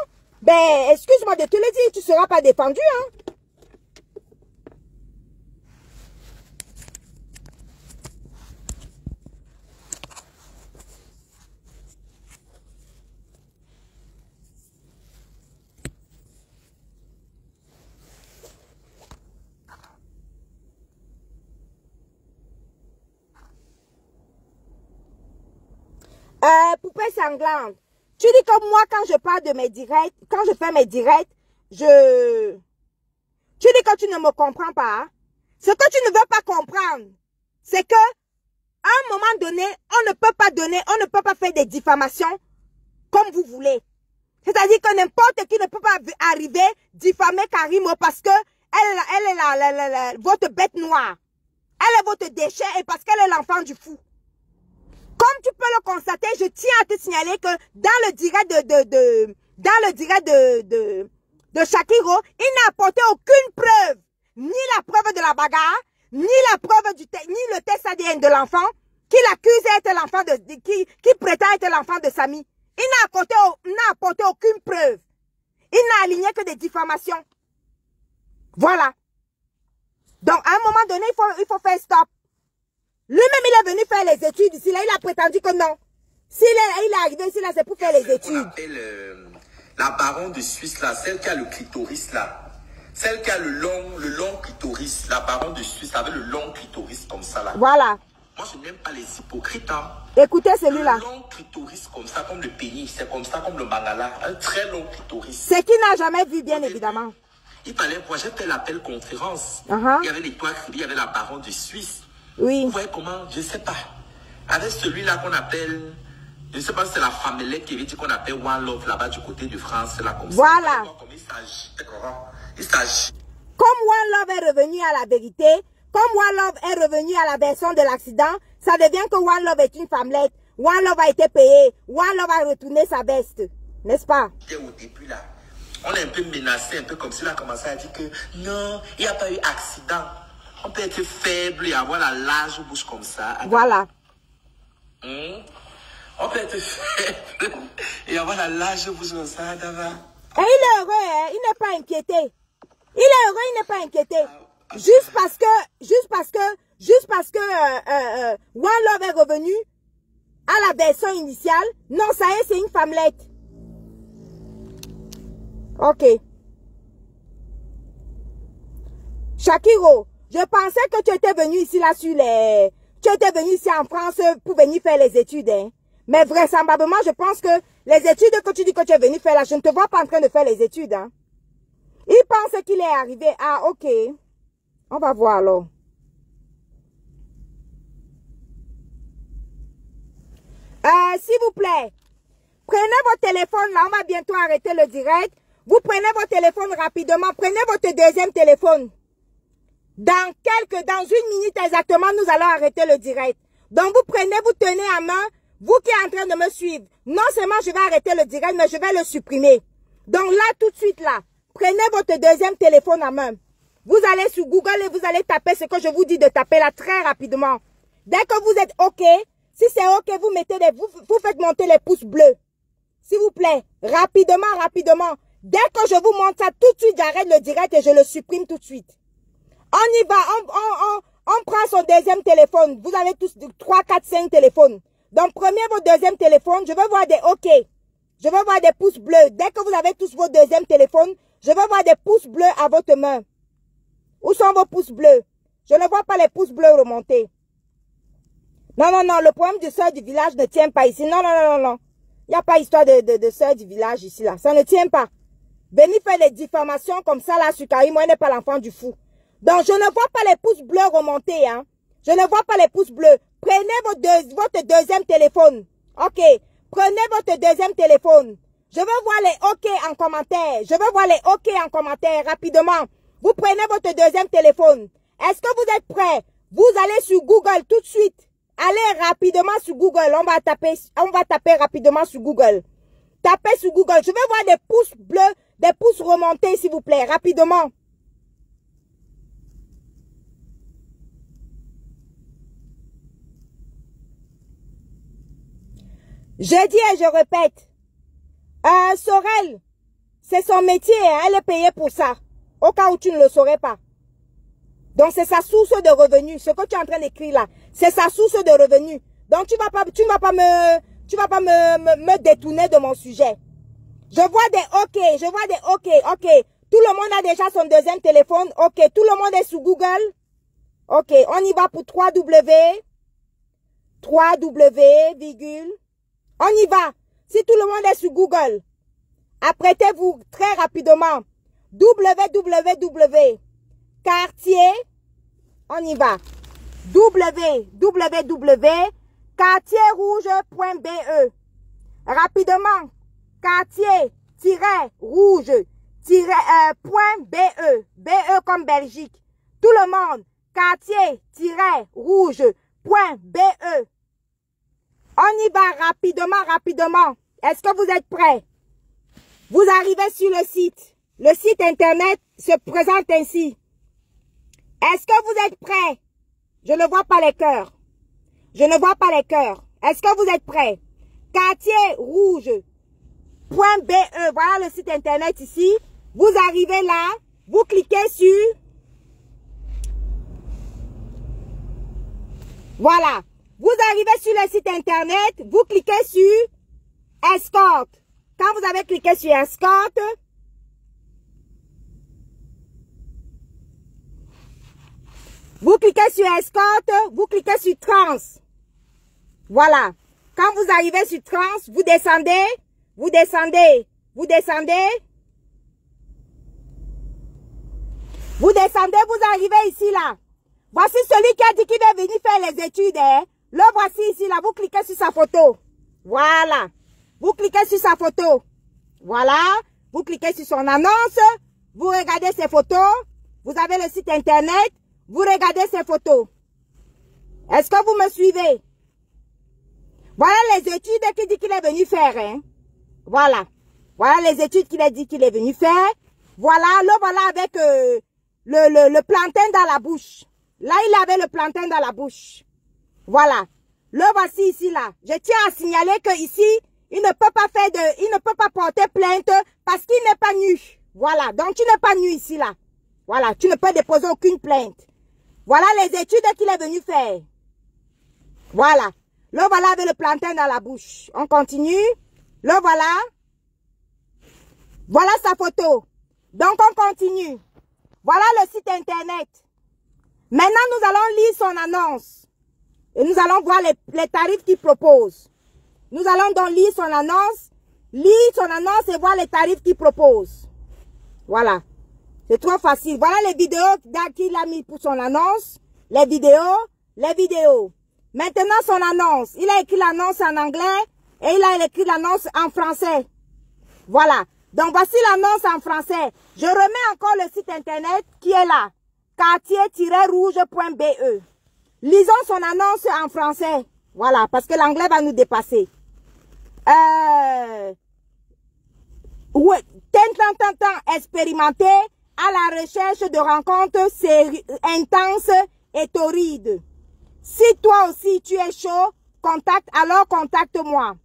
Speaker 1: ben, excuse-moi de te le dire, tu ne seras pas défendu, hein. Poupée sanglante. Tu dis que moi, quand je parle de mes directs, quand je fais mes directs, tu dis que tu ne me comprends pas. Hein? Ce que tu ne veux pas comprendre, c'est que, à un moment donné, on ne peut pas faire des diffamations comme vous voulez. C'est-à-dire que n'importe qui ne peut pas arriver diffamer Karimo parce que elle est votre bête noire. Elle est votre déchet et parce qu'elle est l'enfant du fou. Comme tu peux le constater, je tiens à te signaler que dans le direct de Shakiro, il n'a apporté aucune preuve, ni la preuve de la bagarre, ni la preuve ni le test ADN de l'enfant, qu'il accuse d'être l'enfant qui prétend être l'enfant de Samy. Il n'a apporté aucune preuve. Il n'a aligné que des diffamations. Voilà. Donc, à un moment donné, il faut faire stop. Lui-même, il est venu faire les études ici. Là, il a prétendu que non. S'il est arrivé ici, là, c'est pour faire les études.
Speaker 2: On appelle la baronne de Suisse, là, celle qui a le clitoris, là. Celle qui a le long clitoris. La baronne de Suisse avec le long clitoris comme ça, là.
Speaker 1: Voilà.
Speaker 2: Moi, je n'aime pas les hypocrites, hein.
Speaker 1: Écoutez celui-là.
Speaker 2: Un long clitoris comme ça, comme le pénis. C'est comme ça, comme le mangala. Un très long clitoris.
Speaker 1: C'est qui n'a jamais vu, bien évidemment.
Speaker 2: Il fallait voir, j'ai fait l'appel conférence. Il y avait l'Étoile Crédit, il y avait la Baronne du Suisse.
Speaker 1: Oui.
Speaker 2: Vous voyez comment, je ne sais pas. Avec celui-là qu'on appelle, je ne sais pas si c'est la Famille qui veut dire qu'on appelle One Love là-bas du côté de France, là comme
Speaker 1: voilà.
Speaker 2: ça. Il s'agit.
Speaker 1: Comme One Love est revenu à la vérité, comme One Love est revenu à la version de l'accident, ça devient que One Love est une femmelette. One Love a été payé. One Love a retourné sa veste. N'est-ce pas?
Speaker 2: Au début là, on est un peu menacé, un peu comme si on a commencé à dire que non, il n'y a pas eu accident. On peut être faible et avoir la large bouche comme ça.
Speaker 1: Voilà.
Speaker 2: On peut être faible et avoir la large bouche comme ça.
Speaker 1: Et il est heureux, hein? Il n'est pas inquiété. Il est heureux, il n'est pas inquiété. Juste parce que One Love est revenu à la version initiale. Non, ça y est, c'est une femmelette. Ok. Shakiro, je pensais que tu étais venu ici là sur les... Tu étais venu ici en France pour venir faire les études, hein. Mais vraisemblablement, je pense que les études que tu dis que tu es venu faire là, je ne te vois pas en train de faire les études, hein. Il pense qu'il est arrivé. Ah, ok. On va voir alors. S'il vous plaît, prenez votre téléphone là, on va bientôt arrêter le direct. Vous prenez votre téléphone rapidement, prenez votre deuxième téléphone. Dans une minute exactement, nous allons arrêter le direct. Donc vous prenez, vous tenez à main, vous qui êtes en train de me suivre. Non seulement je vais arrêter le direct, mais je vais le supprimer. Donc là, tout de suite là, prenez votre deuxième téléphone à main. Vous allez sur Google et vous allez taper ce que je vous dis de taper là très rapidement. Dès que vous êtes OK, si c'est OK, vous mettez vous faites monter les pouces bleus. S'il vous plaît, rapidement, rapidement. Dès que je vous montre ça, tout de suite, j'arrête le direct et je le supprime tout de suite. On y va, on prend son deuxième téléphone. Vous avez tous 3, 4, 5 téléphones. Donc, prenez votre deuxième téléphone. Je veux voir des OK. Je veux voir des pouces bleus. Dès que vous avez tous vos deuxième téléphones, je veux voir des pouces bleus à votre main. Où sont vos pouces bleus? Je ne vois pas les pouces bleus remonter. Non, non, non. Le problème de sœur du village ne tient pas ici. Non, non, non, non, non. Il n'y a pas histoire de sœur du village ici, là. Ça ne tient pas. Venez faire des diffamations comme ça, là, sur Karim. Moi, je n'ai pas l'enfant du fou. Donc, je ne vois pas les pouces bleus remonter, hein. Je ne vois pas les pouces bleus. Prenez votre deuxième téléphone. OK. Prenez votre deuxième téléphone. Je veux voir les OK en commentaire. Je veux voir les OK en commentaire rapidement. Vous prenez votre deuxième téléphone. Est-ce que vous êtes prêts? Vous allez sur Google tout de suite. Allez rapidement sur Google. On va taper rapidement sur Google. Tapez sur Google. Je veux voir des pouces bleus, des pouces remontés, s'il vous plaît, rapidement. Je dis et je répète, Sorel, c'est son métier, hein, elle est payée pour ça, au cas où tu ne le saurais pas. Donc c'est sa source de revenus, ce que tu es en train d'écrire là, c'est sa source de revenus. Donc tu vas pas me détourner de mon sujet. Je vois des OK, OK. Tout le monde a déjà son deuxième téléphone, OK. Tout le monde est sur Google, OK. On y va pour 3W, virgule. On y va. Si tout le monde est sur Google, apprêtez-vous très rapidement. www. Quartier. On y va. www. quartierrouge.be. Rapidement. Quartier-rouge-.be. BE comme Belgique. Tout le monde. Quartier-rouge.be. On y va rapidement. Est-ce que vous êtes prêts? Vous arrivez sur le site. Le site internet se présente ainsi. Est-ce que vous êtes prêts? Je ne vois pas les cœurs. Je ne vois pas les cœurs. Est-ce que vous êtes prêts? Quartierrouge.be. Voilà le site internet ici. Vous arrivez là. Vous cliquez sur... Voilà. Vous arrivez sur le site internet, vous cliquez sur Escort. Quand vous avez cliqué sur Escort, vous cliquez sur Escort, vous cliquez sur Trans. Voilà. Quand vous arrivez sur Trans, vous descendez. Vous descendez, vous arrivez ici, là. Voici celui qui a dit qu'il est venu faire les études. Hein. Le voici ici, là. Vous cliquez sur sa photo. Voilà. Vous cliquez sur sa photo. Voilà. Vous cliquez sur son annonce. Vous regardez ses photos. Vous avez le site internet. Vous regardez ses photos. Est-ce que vous me suivez? Voilà les études qu'il dit qu'il est venu faire. Hein. Voilà. Voilà les études qu'il a dit qu'il est venu faire. Voilà. Le voilà avec le plantain dans la bouche. Là, il avait le plantain dans la bouche. Voilà. Le voici ici, là. Je tiens à signaler que ici, il ne peut pas il ne peut pas porter plainte parce qu'il n'est pas nu. Voilà. Donc, tu n'es pas nu ici, là. Voilà. Tu ne peux déposer aucune plainte. Voilà les études qu'il est venu faire. Voilà. Le voilà avec le plantain dans la bouche. On continue. Le voilà. Voilà sa photo. Donc, on continue. Voilà le site internet. Maintenant, nous allons lire son annonce. Et nous allons voir les tarifs qu'il propose. Nous allons donc lire son annonce et voir les tarifs qu'il propose. Voilà. C'est trop facile. Voilà les vidéos qu'il a mis pour son annonce. Les vidéos. Maintenant, son annonce. Il a écrit l'annonce en anglais et il a écrit l'annonce en français. Voilà. Donc, voici l'annonce en français. Je remets encore le site internet qui est là. Quartier-rouge.be. Lisons son annonce en français. Voilà, parce que l'anglais va nous dépasser. Ouais, expérimenté à la recherche de rencontres intenses et torrides. Si toi aussi tu es chaud, alors contacte-moi.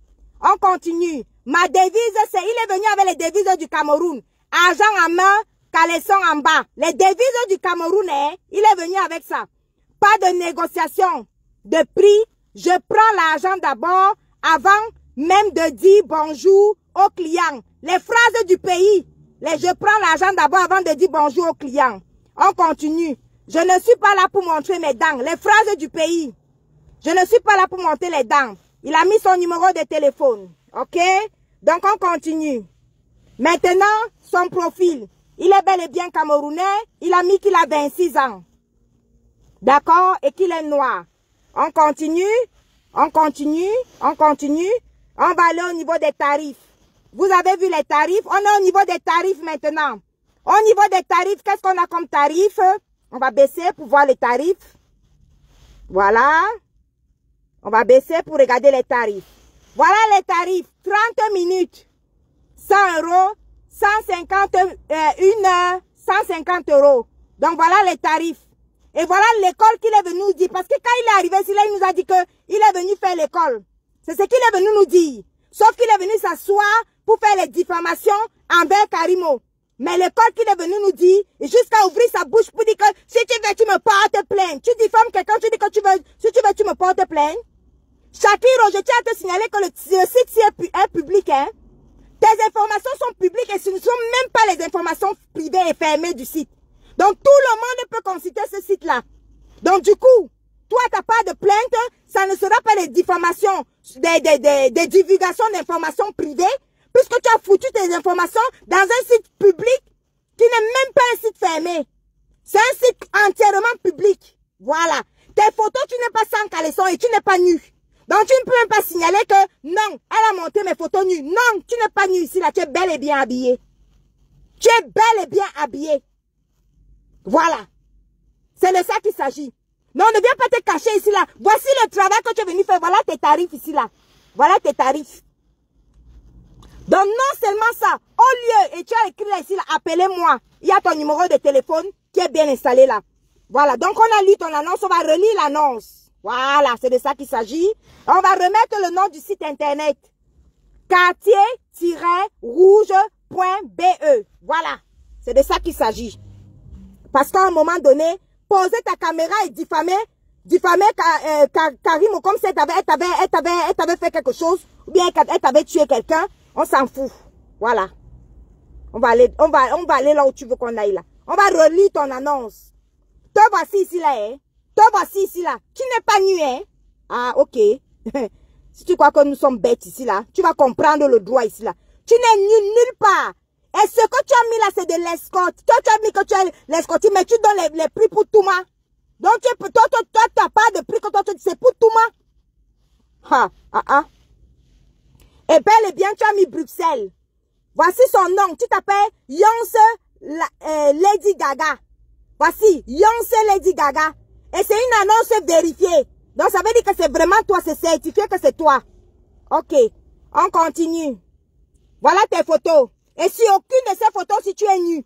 Speaker 1: On continue. Ma devise, c'est, il est venu avec les devises du Cameroun. Argent en main, caleçon en bas. Les devises du Cameroun, hein, il est venu avec ça. Pas de négociation de prix. Je prends l'argent d'abord avant même de dire bonjour aux clients. Les phrases du pays. Je prends l'argent d'abord avant de dire bonjour aux clients. On continue. Je ne suis pas là pour montrer mes dents. Les phrases du pays. Je ne suis pas là pour montrer les dents. Il a mis son numéro de téléphone. OK? Donc, on continue. Maintenant, son profil. Il est bel et bien camerounais. Il a mis qu'il a 26 ans. D'accord? Et qu'il est noir. On continue. On continue. On continue. On va aller au niveau des tarifs. Vous avez vu les tarifs? On est au niveau des tarifs maintenant. Au niveau des tarifs, qu'est-ce qu'on a comme tarif? On va baisser pour voir les tarifs. Voilà. On va baisser pour regarder les tarifs. Voilà les tarifs. 30 minutes. 100 €. 150, 1 heure. 150 €. Donc voilà les tarifs. Et voilà l'école qu'il est venu nous dire. Parce que quand il est arrivé ici, là, il nous a dit qu'il est venu faire l'école. C'est ce qu'il est venu nous dire. Sauf qu'il est venu s'asseoir pour faire les diffamations envers Karimo. Mais l'école qu'il est venu nous dire, jusqu'à ouvrir sa bouche pour dire que si tu veux, tu me portes plainte. Tu diffames quelqu'un, tu dis que tu veux, si tu veux, tu me portes plainte. Shakiro, je tiens à te signaler que le site est public. Hein. Tes informations sont publiques et ce ne sont même pas les informations privées et fermées du site. Donc tout le monde peut consulter ce site-là. Donc du coup, toi, tu n'as pas de plainte, ça ne sera pas les diffamations, des divulgations d'informations privées, puisque tu as foutu tes informations dans un site public qui n'est même pas un site fermé. C'est un site entièrement public. Voilà. Tes photos, tu n'es pas sans caleçon et tu n'es pas nu. Donc, tu ne peux même pas signaler que non, elle a monté mes photos nues. Non, tu n'es pas nu ici, là. Tu es bel et bien habillé. Tu es bel et bien habillé. Voilà. C'est de ça qu'il s'agit. Non, ne viens pas te cacher ici, là. Voici le travail que tu es venu faire. Voilà tes tarifs ici, là. Voilà tes tarifs. Donc, non seulement ça, au lieu, et tu as écrit là ici, là, appelez-moi. Il y a ton numéro de téléphone qui est bien installé là. Voilà. Donc, on a lu ton annonce. On va relire l'annonce. Voilà, c'est de ça qu'il s'agit. On va remettre le nom du site internet. Quartier-rouge.be. Voilà, c'est de ça qu'il s'agit. Parce qu'à un moment donné, poser ta caméra et diffamer Karimo comme si elle t'avait fait quelque chose, ou bien elle t'avait tué quelqu'un, on s'en fout. Voilà. On va aller là où tu veux qu'on aille là. On va relire ton annonce. Te voici ici là, hein. Te voici ici là. Tu n'es pas nu, hein. Ah, ok. Si tu crois que nous sommes bêtes ici là, tu vas comprendre le droit ici là. Tu n'es nu nulle part. Et ce que tu as mis là, c'est de l'escorte. Toi, tu as mis que tu as l'escorte, mais tu donnes les prix pour Touma. Donc, toi, tu n'as pas de prix que toi, c'est pour Touma. Et bel et bien, tu as mis Bruxelles. Voici son nom. Tu t'appelles Lady Gaga. Voici, Lady Gaga. Et c'est une annonce vérifiée. Donc, ça veut dire que c'est vraiment toi, c'est certifié que c'est toi. Ok, on continue. Voilà tes photos. Et sur aucune de ces photos, si tu es nu.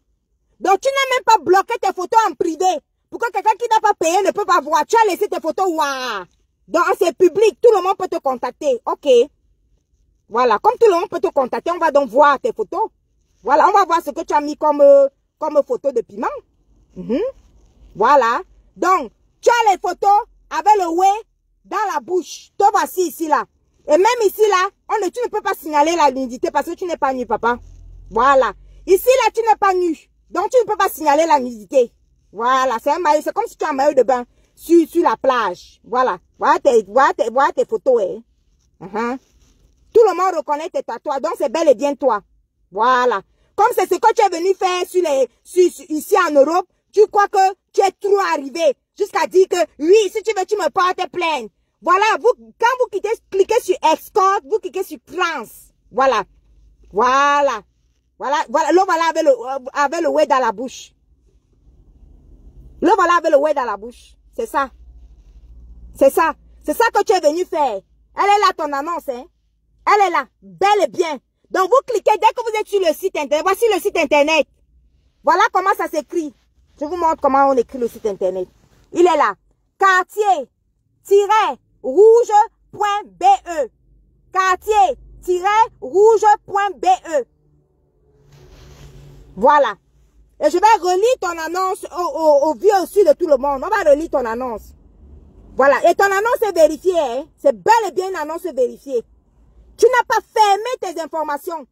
Speaker 1: Donc, tu n'as même pas bloqué tes photos en privé. Pour que quelqu'un qui n'a pas payé ne peut pas voir. Tu as laissé tes photos, waouh. Donc, c'est public. Tout le monde peut te contacter. Ok. Voilà. Comme tout le monde peut te contacter, on va donc voir tes photos. Voilà. On va voir ce que tu as mis comme photo de piment. Voilà. Donc, tu as les photos avec le whey dans la bouche. Te voici ici, là. Et même ici, là, tu ne peux pas signaler la nudité parce que tu n'es pas nu, papa. Voilà. Ici, là, tu n'es pas nu. Donc, tu ne peux pas signaler la nudité. Voilà. C'est un maillot. C'est comme si tu as un maillot de bain sur la plage. Voilà. Voilà tes photos, hein. Tout le monde reconnaît tes tatouages. Donc, c'est bel et bien toi. Voilà. Comme c'est ce que tu es venu faire ici en Europe, tu crois que tu es trop arrivé. Jusqu'à dire que, oui, si tu veux, tu me portes plainte. Voilà, quand vous cliquez sur escort, vous cliquez sur trans. Voilà. Voilà. Voilà. Voilà. Le voilà avec le whey dans la bouche. Le voilà avec le whey dans la bouche. C'est ça. C'est ça. C'est ça que tu es venu faire. Elle est là, ton annonce, hein. Elle est là. Bel et bien. Donc, vous cliquez dès que vous êtes sur le site internet. Voici le site internet. Voilà comment ça s'écrit. Je vous montre comment on écrit le site internet. Il est là. Quartier-rouge.be. Quartier-rouge.be. Voilà. Et je vais relire ton annonce au vieux aussi de tout le monde. On va relire ton annonce. Voilà. Et ton annonce est vérifiée. Hein? C'est bel et bien une annonce vérifiée. Tu n'as pas fermé tes informations.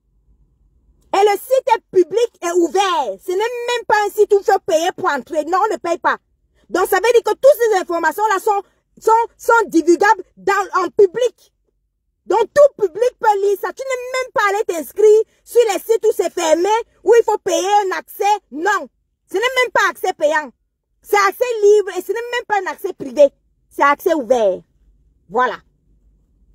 Speaker 1: Et le site est public et ouvert. Ce n'est même pas un site où il faut payer pour entrer. Non, on ne paye pas. Donc, ça veut dire que toutes ces informations-là sont divulgables en public. Donc, tout public peut lire ça. Tu n'es même pas allé t'inscrire sur les sites où c'est fermé, où il faut payer un accès. Non. Ce n'est même pas accès payant. C'est accès libre et ce n'est même pas un accès privé. C'est accès ouvert. Voilà.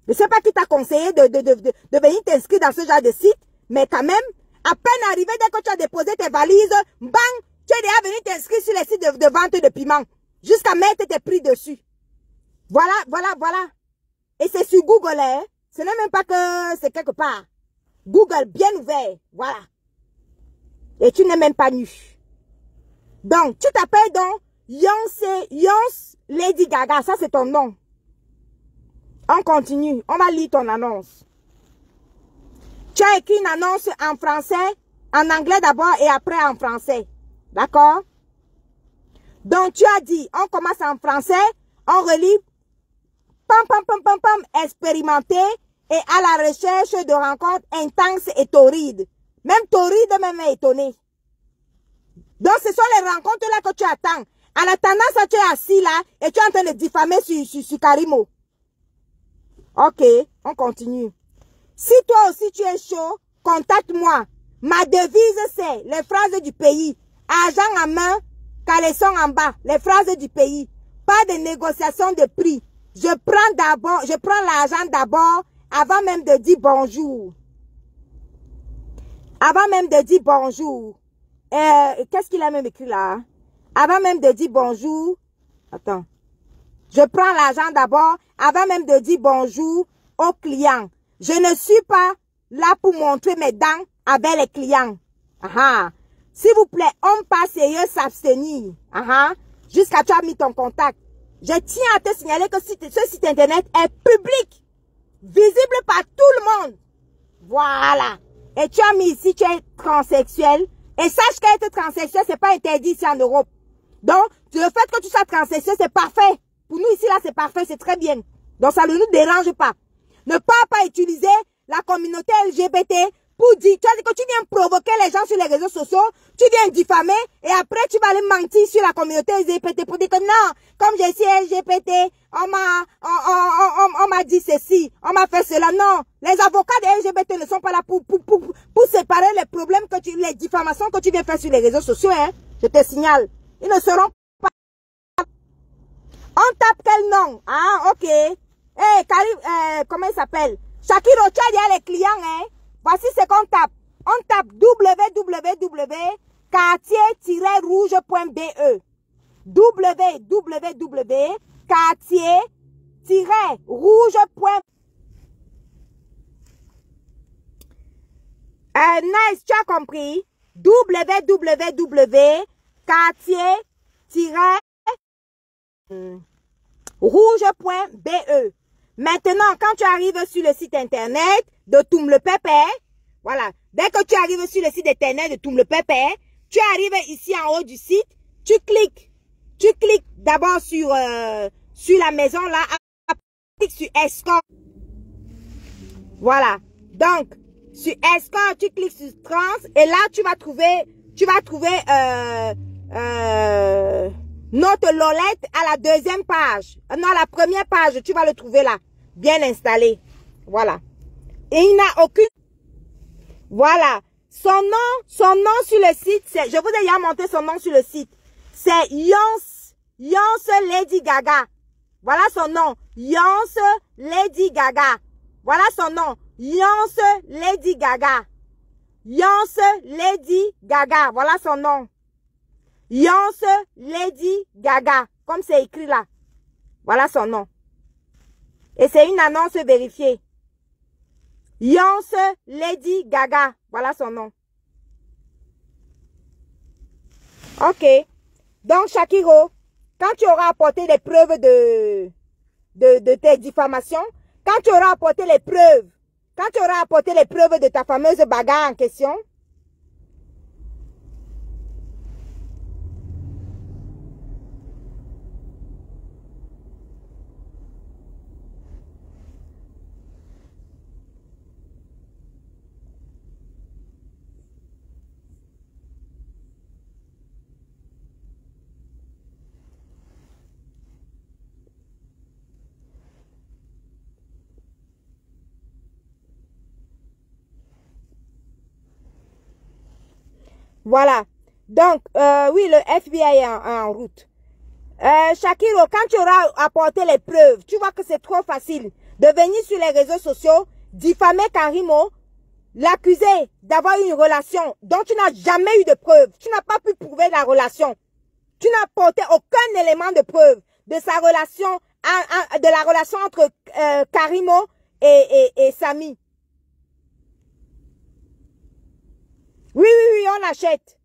Speaker 1: Je ne sais pas qui t'a conseillé de venir t'inscrire dans ce genre de site, mais quand même, à peine arrivé, dès que tu as déposé tes valises, bang, tu es déjà venu t'inscrire sur les sites de vente de piment, jusqu'à mettre tes prix dessus. Voilà, voilà, voilà. Et c'est sur Google, hein. Ce n'est même pas que c'est quelque part. Google, bien ouvert, voilà. Et tu n'es même pas nu. Donc, tu t'appelles donc Lady Gaga, ça c'est ton nom. On continue, on va lire ton annonce. Tu as écrit une annonce en français, en anglais d'abord et après en français. D'accord? Donc tu as dit, on commence en français, on relit, expérimenter et à la recherche de rencontres intenses et torrides. Même torrides, même étonné. Donc ce sont les rencontres là que tu attends. En attendant ça, tu es assis là et tu es en train de diffamer sur Karimo. Ok, on continue. Si toi aussi tu es chaud, contacte-moi. Ma devise c'est les phrases du pays. Argent en main, caleçon en bas. Les phrases du pays. Pas de négociation de prix. Je prends l'argent d'abord avant même de dire bonjour. Avant même de dire bonjour. Qu'est-ce qu'il a même écrit là? Avant même de dire bonjour. Attends. Je prends l'argent d'abord avant même de dire bonjour aux clients. Je ne suis pas là pour montrer mes dents avec les clients. S'il vous plaît, on passe sérieux s'abstenir. Jusqu'à tu as mis ton contact. Je tiens à te signaler que ce site internet est public. Visible par tout le monde. Voilà. Et tu as mis ici, tu es transsexuel. Et sache qu'être transsexuel, c'est pas interdit ici en Europe. Donc, le fait que tu sois transsexuel, c'est parfait. Pour nous ici, là, c'est parfait, c'est très bien. Donc, ça ne nous dérange pas. Ne pas utiliser la communauté LGBT pour dire, tu as dit que tu viens provoquer les gens sur les réseaux sociaux, tu viens diffamer, et après tu vas aller mentir sur la communauté LGBT pour dire que non, comme je suis LGBT, on m'a m'a dit ceci, on m'a fait cela. Non, les avocats des LGBT ne sont pas là pour séparer les problèmes, les diffamations que tu viens faire sur les réseaux sociaux. Hein. Je te signale. Ils ne seront pas. On tape quel nom? Ah, ok. Comment il s'appelle? Shakiro, tu as dit à les clients, hein. Voici ce qu'on tape. On tape www.quartier-rouge.be. www.quartier-rouge.be. Nice, tu as compris? www.quartier-rouge.be. Maintenant, quand tu arrives sur le site internet de Toum le Pépé, voilà, dès que tu arrives sur le site internet de Toum le Pépé, tu arrives ici en haut du site, tu cliques d'abord sur la maison là, après tu cliques sur Escort. Voilà, donc sur Escort, tu cliques sur Trans et là tu vas trouver notre Lolette à la deuxième page. Non, à la première page, tu vas le trouver là. Bien installé. Voilà. Et il n'a aucune... Voilà. Son nom sur le site, c'est... Je vous ai déjà montré son nom sur le site. C'est Yonce Lady Gaga. Voilà son nom. Yonce Lady Gaga. Voilà son nom. Yonce Lady Gaga. Yonce Lady Gaga. Voilà son nom. Yonce Lady Gaga, comme c'est écrit là. Voilà son nom. Et c'est une annonce vérifiée. Yonce Lady Gaga, voilà son nom. Ok. Donc, Shakiro, quand tu auras apporté les preuves de tes diffamations, quand tu auras apporté les preuves de ta fameuse bagarre en question, voilà. Donc, oui, le FBI est en route. Shakiro, quand tu auras apporté les preuves, tu vois que c'est trop facile de venir sur les réseaux sociaux, diffamer Karimo, l'accuser d'avoir une relation dont tu n'as jamais eu de preuve. Tu n'as pas pu prouver la relation. Tu n'as apporté aucun élément de preuve de sa relation, de la relation entre Karimo et Samy. Oui, on achète.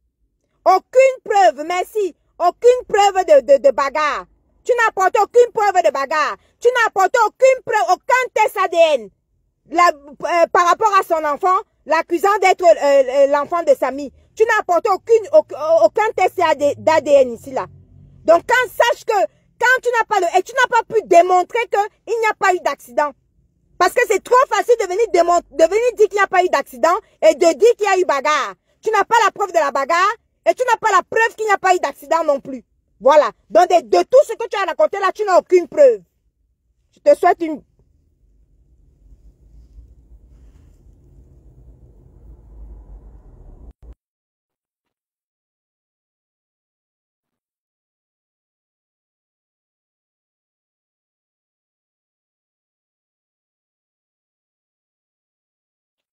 Speaker 1: Aucune preuve, merci. Aucune preuve de bagarre. Tu n'as apporté aucune preuve de bagarre. Tu n'as apporté aucune preuve, aucun test ADN. Par rapport à son enfant, l'accusant d'être l'enfant de Samy. Tu n'as apporté aucun test d'ADN ici, là. Donc, sache que quand tu n'as pas et tu n'as pas pu démontrer qu'il n'y a pas eu d'accident. Parce que c'est trop facile de venir dire qu'il n'y a pas eu d'accident et de dire qu'il y a eu bagarre. Tu n'as pas la preuve de la bagarre et tu n'as pas la preuve qu'il n'y a pas eu d'accident non plus. Voilà. Donc, de tout ce que tu as raconté là, tu n'as aucune preuve. Je te souhaite une...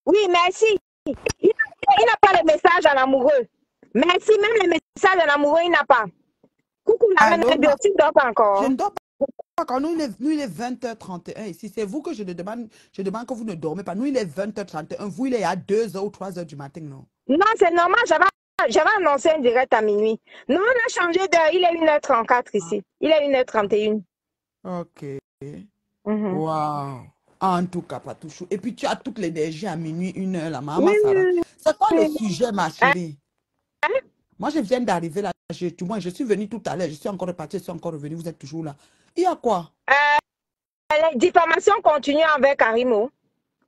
Speaker 1: Oui, merci. Il n'a pas le message en amoureux. Merci, même le message en amoureux, il n'a pas. Coucou, la reine, tu ne dors pas encore.
Speaker 3: Je ne dors pas. Quand nous, il est 20h31 ici. C'est vous que je demande que vous ne dormez pas. Nous, il est 20h31. Vous, il est à 2h ou 3h du matin, non?
Speaker 1: Non, c'est normal. J'avais annoncé un direct à minuit. Non, on a changé d'heure. Il est 1h34 ici. Il est 1h31.
Speaker 3: Ok. Wow. En tout cas, pas tout chaud. Et puis, tu as toute l'énergie à minuit, 1h, la maman.
Speaker 1: Oui.
Speaker 3: C'est quoi le sujet, ma chérie? Moi, je viens d'arriver là. Je suis venue tout à l'heure. Je suis encore repartie. Je suis encore revenue. Vous êtes toujours là. Il y a quoi?
Speaker 1: Les diffamations continuent avec Karimo.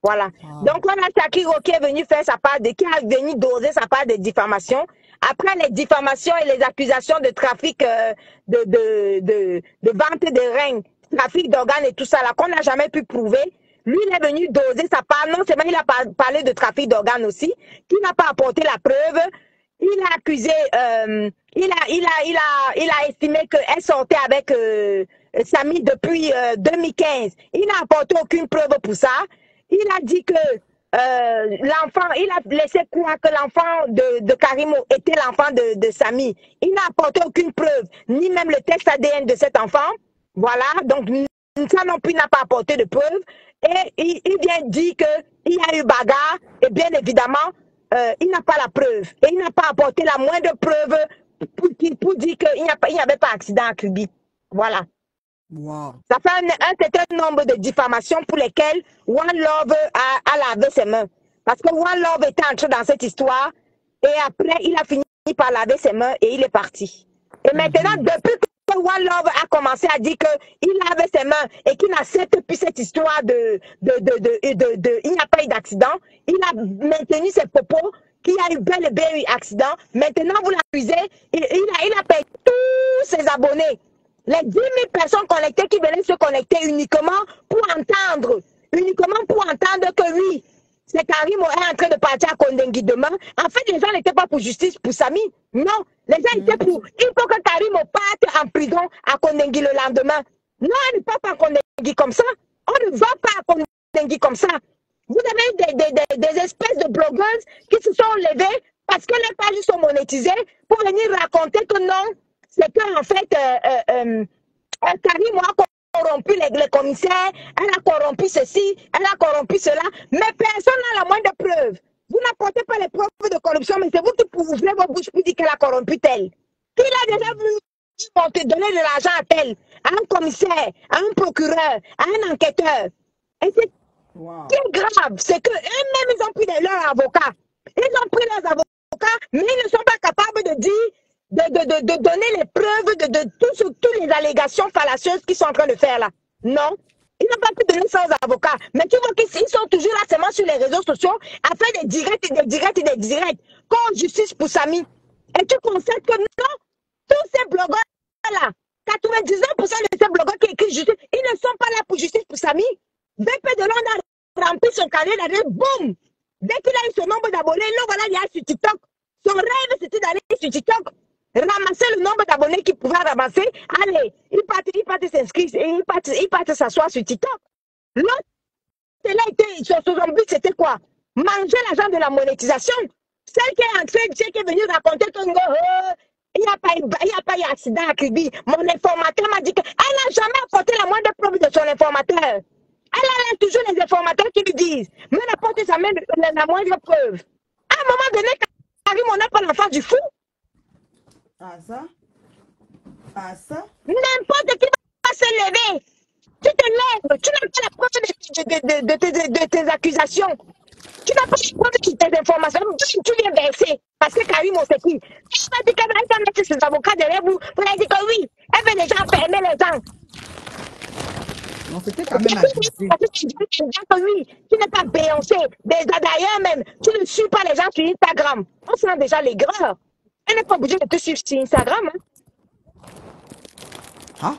Speaker 1: Voilà. Donc, on a Shakiro qui est venu faire sa part, qui est venu doser sa part de diffamation. Après les diffamations et les accusations de trafic, de vente de reins, trafic d'organes et tout ça là, qu'on n'a jamais pu prouver. Lui, il est venu doser sa part. Non seulement il a parlé de trafic d'organes aussi, qu'il n'a pas apporté la preuve. Il a accusé, il a estimé qu'elle sortait avec Samy depuis 2015. Il n'a apporté aucune preuve pour ça. Il a dit que l'enfant, il a laissé croire que l'enfant de Karimo était l'enfant de Samy. Il n'a apporté aucune preuve, ni même le test ADN de cet enfant. Voilà, donc ça non plus n'a pas apporté de preuve. Et il vient dire qu'il y a eu bagarre, et bien évidemment, il n'a pas la preuve. Et il n'a pas apporté la moindre preuve pour dire qu'il n'y avait pas accident à Kribi. Voilà.
Speaker 3: Wow.
Speaker 1: Ça fait un certain nombre de diffamations pour lesquelles One Love a lavé ses mains. Parce que One Love était entré dans cette histoire et après, il a fini par laver ses mains et il est parti. Et maintenant, depuis que One Love a commencé à dire qu'il lave ses mains et qu'il n'accepte plus cette histoire il n'y a pas eu d'accident, il a maintenu ses propos qu'il y a eu bel et bien eu accident. Maintenant, vous l'accusez, il a perdu tous ses abonnés. Les 10 000 personnes connectées qui venaient se connecter uniquement pour entendre que oui, c'est Karim est en train de partir à Kondengui demain. En fait, les gens n'étaient pas pour justice pour Samy. Non, les gens étaient pour. Il faut que Karim parte en prison à Kondengui le lendemain. Non, on ne part pas à Kondengui comme ça. On ne va pas à Kondengui comme ça. Vous avez des espèces de blogueuses qui se sont levées parce que les pages sont monétisées pour venir raconter que non, c'est qu'en fait, Karim a corrompu les commissaires, elle a corrompu ceci, elle a corrompu cela, mais personne n'a la moindre preuve. Vous n'apportez pas les preuves de corruption, mais c'est vous qui ouvrez vos bouches pour dire qu'elle a corrompu tel. Qui l'a déjà vu donner de l'argent à tel, à un commissaire, à un procureur, à un enquêteur. Et c'est ce qui est grave, c'est qu'eux-mêmes, ils ont pris leurs avocats. Ils ont pris leurs avocats, mais ils ne sont pas capables de dire de donner les preuves de toutes les allégations fallacieuses qu'ils sont en train de faire là. Non. Ils n'ont pas pu donner ça aux avocats. Mais tu vois qu'ils sont toujours là seulement sur les réseaux sociaux à faire des directs et des directs et des directs. Contre justice pour Samy. Et tu constates que non, tous ces blogueurs-là, 99% de ces blogueurs qui écrivent justice, ils ne sont pas là pour justice pour Samy. BP de Londres a rempli son carnet d'adresse, boum. Dès qu'il a eu son nombre d'abonnés, là voilà, il y a sur TikTok. Son rêve, c'était d'aller sur TikTok, ramasser le nombre d'abonnés qu'il pouvait ramasser. Allez, il partait s'inscrire, il partait s'asseoir sur TikTok. L'autre, son but, c'était quoi? Manger l'argent de la monétisation. Celle qui est entrée, celle qui est venue raconter que il n'y a pas eu accident à Kribi. Mon informateur m'a dit qu'elle n'a jamais apporté la moindre preuve de son informateur. Elle a toujours les informateurs qui lui disent, mais elle n'apporte jamais la moindre preuve. À un moment donné, Karim, on n'a pas l'enfant du fou.
Speaker 3: Ah ça? Ah ça?
Speaker 1: N'importe qui va se lever. Tu te lèves, tu n'as pas la preuve de tes accusations. Tu n'as pas la preuve de tes informations. Tu viens verser. Parce que Karim, on sait qui. Elle m'a dit qu'elle va mettre ses avocats derrière vous. Vous avez dit que oui. Elle veut les gens fermer les gens.
Speaker 3: Non, c'était quand même abusé.
Speaker 1: Oui, tu n'es pas Beyoncé. D'ailleurs même, tu ne suis pas les gens sur Instagram. On sent déjà les gras. Elle n'est pas obligée de te suivre sur Instagram.
Speaker 3: Ah,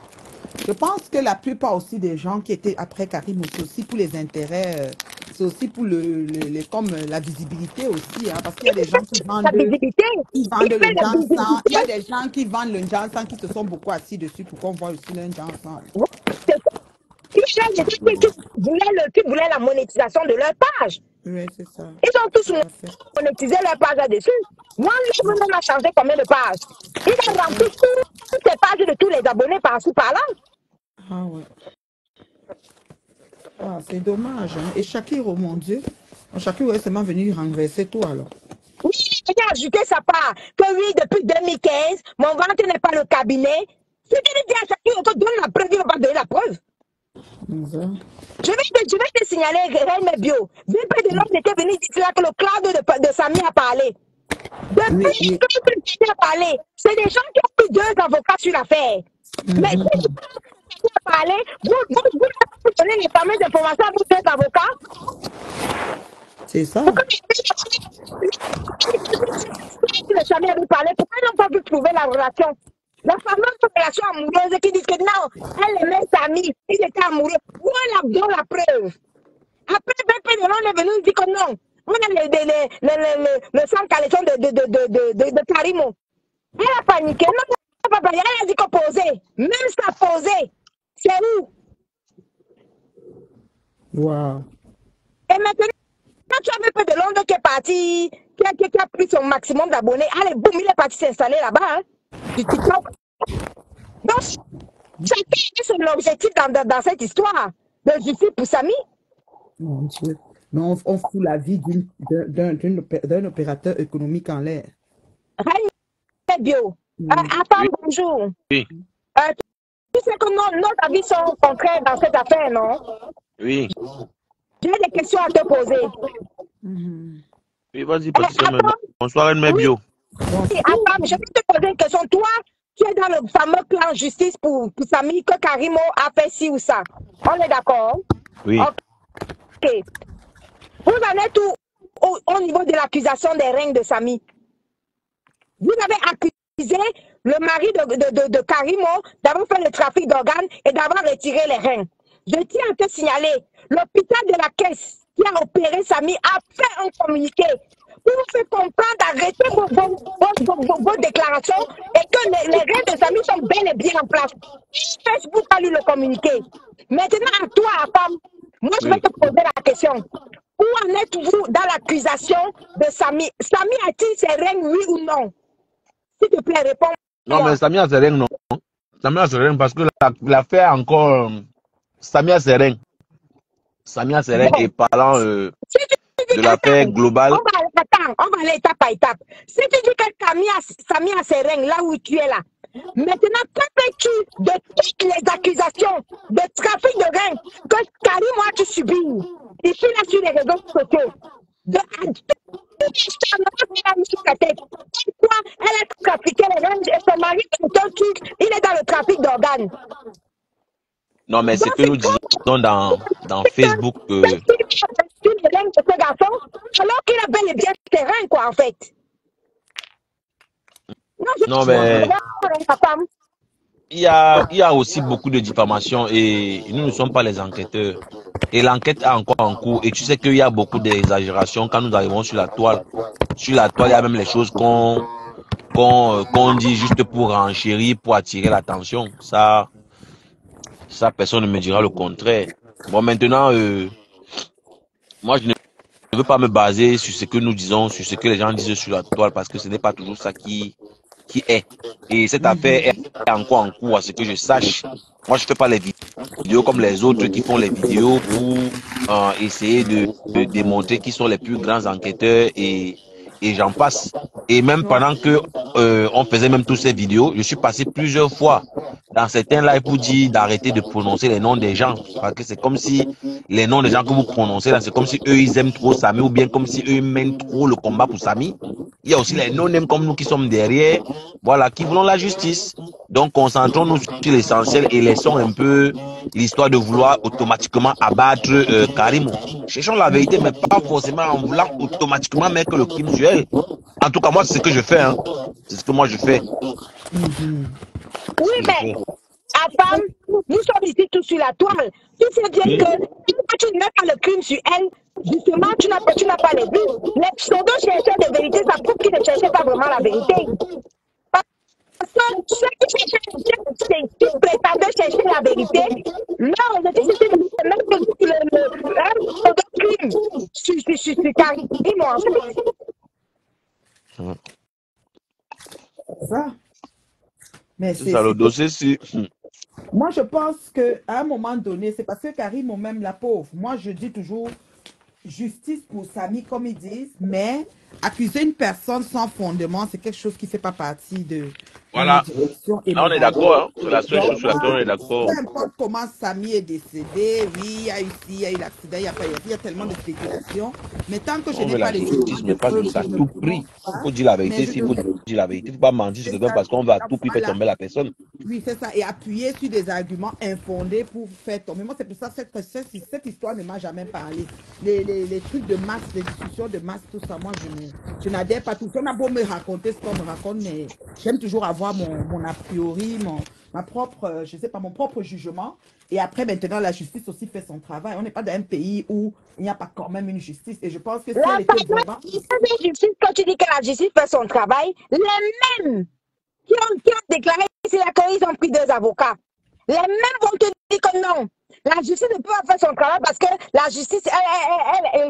Speaker 3: je pense que la plupart aussi des gens qui étaient après Karim, c'est aussi pour les intérêts, c'est aussi pour comme la visibilité aussi, hein, parce qu'il y a des gens qui vendent,
Speaker 1: La visibilité.
Speaker 3: le Jansan. Il y a des gens qui vendent le Jansan qui se sont beaucoup assis dessus pour qu'on voit aussi le Jansan.
Speaker 1: Qui voulaient la monétisation de leur page.
Speaker 3: Oui, c'est ça.
Speaker 1: Ils ont tous monétisé leur page là-dessus. Moi, je même a changé combien de pages. Il a rempli toutes les pages de tous les abonnés par-ci, par-là.
Speaker 3: Ah ouais. Ah, c'est dommage. Hein. Et Shakir, oh mon Dieu. Shakir est seulement venu renverser tout alors.
Speaker 1: Oui, il a ajouté sa part. Que oui, depuis 2015, mon ventre n'est pas le cabinet. Si tu lui dis à Shakir, on te donne la preuve, il ne va pas donner la preuve. Je vais te signaler, Reine Bio. VP de l'homme était venu dire que le cloud de Samy a parlé. Depuis que tu as parlé, c'est des gens qui ont pris 2 avocats sur l'affaire. Mais si tu as parlé, vous donnez les fameuses informations à vos 2 avocats.
Speaker 3: C'est ça.
Speaker 1: Pourquoi Samy avait parlé? Pourquoi ils n'ont pas pu trouver la relation?
Speaker 4: La fameuse relation amoureuse qui dit que non, elle aimait Samy, ils étaient amoureux. Voilà donc la preuve. Après, BP de l'on est venu nous dire que non, on a le sang caleçon de Karimo. Elle a paniqué. Non, papa, elle a dit qu'on posait. Même ça posait. C'est où?
Speaker 3: Wow.
Speaker 4: Et maintenant, tu as BP de Londres qui est parti, qui a pris son maximum d'abonnés. Allez, boum, il est parti s'installer là-bas. Hein, du TikTok. Donc, chacun a son objectif dans cette histoire de justice pour Samy.
Speaker 3: Mon Dieu. Mais on fout la vie d'un opérateur économique en l'air.
Speaker 4: Reine bio. Attends,
Speaker 5: Oui,
Speaker 4: bonjour.
Speaker 5: oui,
Speaker 4: Tu sais que nos avis sont contraires dans cette affaire, non?
Speaker 5: oui.
Speaker 4: J'ai des questions à te poser.
Speaker 5: Oui, vas-y, Patricia.
Speaker 4: Attends,
Speaker 5: Bonsoir, Reine Bio.
Speaker 4: attends, je vais te poser une question. Toi, tu es dans le fameux plan justice pour Samy que Karimo a fait ci ou ça. On est d'accord?
Speaker 5: Oui.
Speaker 4: Ok. Vous en êtes où au niveau de l'accusation des règnes de Samy? Vous avez accusé le mari de Karimo d'avoir fait le trafic d'organes et d'avoir retiré les reins. Je tiens à te signaler, l'hôpital de la Caisse qui a opéré Samy a fait un communiqué pour vous faire comprendre d'arrêter vos déclarations et que les reins de Samy sont bel et bien en place. Facebook a lu le communiqué. Maintenant, à toi, la femme, moi je vais te poser la question. Où en êtes-vous dans l'accusation de Samy? Samy a-t-il ses reins, oui ou non? S'il te plaît, réponds-moi.
Speaker 5: Non, mais Samia Sereng, non. Samia Sereng, parce que l'affaire encore. Samia Sereng. Samia Sereng est parlant de l'affaire globale.
Speaker 4: On va aller étape par étape. Si tu dis que Samia Sereng, là où tu es là, maintenant, qu'appelles-tu de toutes les accusations de trafic de reins que Karim a subi ici, là, sur les réseaux sociaux? Pourquoi elle a trafiqué les reins et son mari est un truc, il est dans le trafic d'organes.
Speaker 5: Non, mais c'est que nous disons dans Facebook que.
Speaker 4: Alors qu'il a bel et bien terrain, quoi, en fait.
Speaker 5: Non, mais il y a aussi beaucoup de diffamation et nous ne sommes pas les enquêteurs. Et l'enquête est encore en cours. Et tu sais qu'il y a beaucoup d'exagérations quand nous arrivons sur la toile. Sur la toile, il y a même les choses qu'on dit juste pour enchérir, pour attirer l'attention. Ça, personne ne me dira le contraire. Bon, maintenant, moi, je ne veux pas me baser sur ce que nous disons, sur ce que les gens disent sur la toile, parce que ce n'est pas toujours ça qui est. Et cette affaire est encore en cours, à ce que je sache. Moi, je ne fais pas les vidéos comme les autres qui font les vidéos pour essayer de démontrer qui sont les plus grands enquêteurs et j'en passe. Et même pendant que on faisait même toutes ces vidéos, je suis passé plusieurs fois dans certains lives pour dire d'arrêter de prononcer les noms des gens. Parce que c'est comme si les noms des gens que vous prononcez là, c'est comme si eux ils aiment trop Samy ou bien comme si eux ils mènent trop le combat pour Samy. Il y a aussi les non-name comme nous qui sommes derrière, voilà, qui voulons la justice. Donc concentrons-nous sur l'essentiel et laissons un peu l'histoire de vouloir automatiquement abattre Karimo. Cherchons la vérité, mais pas forcément en voulant automatiquement mettre le crime sur elle. En tout cas, moi, c'est ce que je fais. Hein. C'est ce que moi je fais.
Speaker 4: Oui, mais à femme, nous sommes ici tous sur la toile. Tu sais bien que si tu ne mets pas le crime sur elle, justement, tu n'as pas les vues. Les pseudo-chercheurs de vérité, ça prouve qu'ils ne cherchaient pas vraiment la vérité. Parce que ceux qui prétendaient chercher la vérité, leur objectif c'était de mettre le pseudo-crime sur Karim, en fait.
Speaker 3: Ça. Mais
Speaker 5: c'est ça le dossier, si.
Speaker 3: Moi, je pense qu'à un moment donné, c'est parce que Karim, même la pauvre, moi, je dis toujours justice pour Samy, comme ils disent, mais accuser une personne sans fondement, c'est quelque chose qui ne fait pas partie de
Speaker 5: Voilà.
Speaker 3: direction.
Speaker 5: Là, on est d'accord. Hein. C'est la seule chose sur laquelle on est d'accord.
Speaker 3: Peu importe comment Samy est décédé, oui, il y a eu ici, il y a eu l'accident, il y a tellement de spéculations. Mais tant que je n'ai pas les
Speaker 5: justice, mais pas juste à tout prix. Il faut dire la vérité, s'il faut dire la vérité. Il ne faut pas mentir sur quelqu'un parce qu'on va à tout prix faire tomber la personne.
Speaker 3: Oui, c'est ça. Et appuyer sur des arguments infondés pour faire tomber. Moi, c'est pour ça que cette histoire ne m'a jamais parlé. Les trucs de masse, les discussions de masse, tout ça, moi, je n'adhère pas tout ça. On a beau me raconter ce qu'on me raconte, mais j'aime toujours avoir avoir mon a priori, ma propre, je sais pas, mon propre jugement. Et après, maintenant, la justice aussi fait son travail. On n'est pas dans un pays où il n'y a pas quand même une justice. Et je pense que si
Speaker 4: La
Speaker 3: elle était
Speaker 4: fameuse
Speaker 3: vraiment...
Speaker 4: justice, quand tu dis que la justice fait son travail, les mêmes qui ont déclaré ici là qu'ils ont pris 2 avocats, les mêmes vont te dire que non. La justice ne peut pas faire son travail parce que la justice,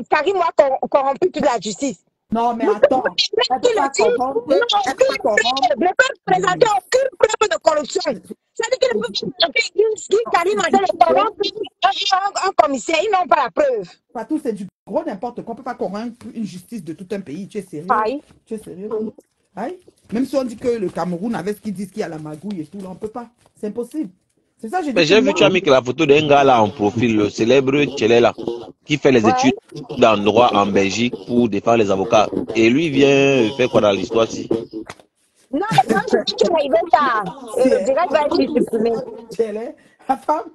Speaker 4: Karim a corrompu toute la justice.
Speaker 3: Non, mais
Speaker 4: Nous
Speaker 3: attends,
Speaker 4: sommes
Speaker 3: elle
Speaker 4: qui
Speaker 3: peut pas
Speaker 4: le disent,
Speaker 3: corrompre,
Speaker 4: n'ont
Speaker 3: elle peut pas
Speaker 4: aucune
Speaker 3: corrompre.
Speaker 4: preuve, ne peuvent présenter aucune preuve de corruption. C'est-à-dire qu'ils ne peuvent pas présenter Karim a de corrompre un commissaire, ils n'ont pas la preuve.
Speaker 3: Partout, c'est du gros n'importe quoi. On ne peut pas corrompre une justice de tout un pays. Tu es sérieux?
Speaker 4: Aïe.
Speaker 3: Tu es sérieux? Aïe. Même si on dit que le Cameroun avait ce qu'ils disent qu'il y a la magouille et tout, là, on ne peut pas. C'est impossible. C'est ça, j'ai dit.
Speaker 5: Mais j'ai vu, tu as mis que la photo d'un gars là en profil, le célèbre Tchélé là, qui fait les études en droit en Belgique pour défendre les avocats. Et lui vient faire quoi dans l'histoire ci?
Speaker 4: Non, mais quand tu es arrivé tard, le direct va être supprimé.
Speaker 3: Tchélé, ta femme?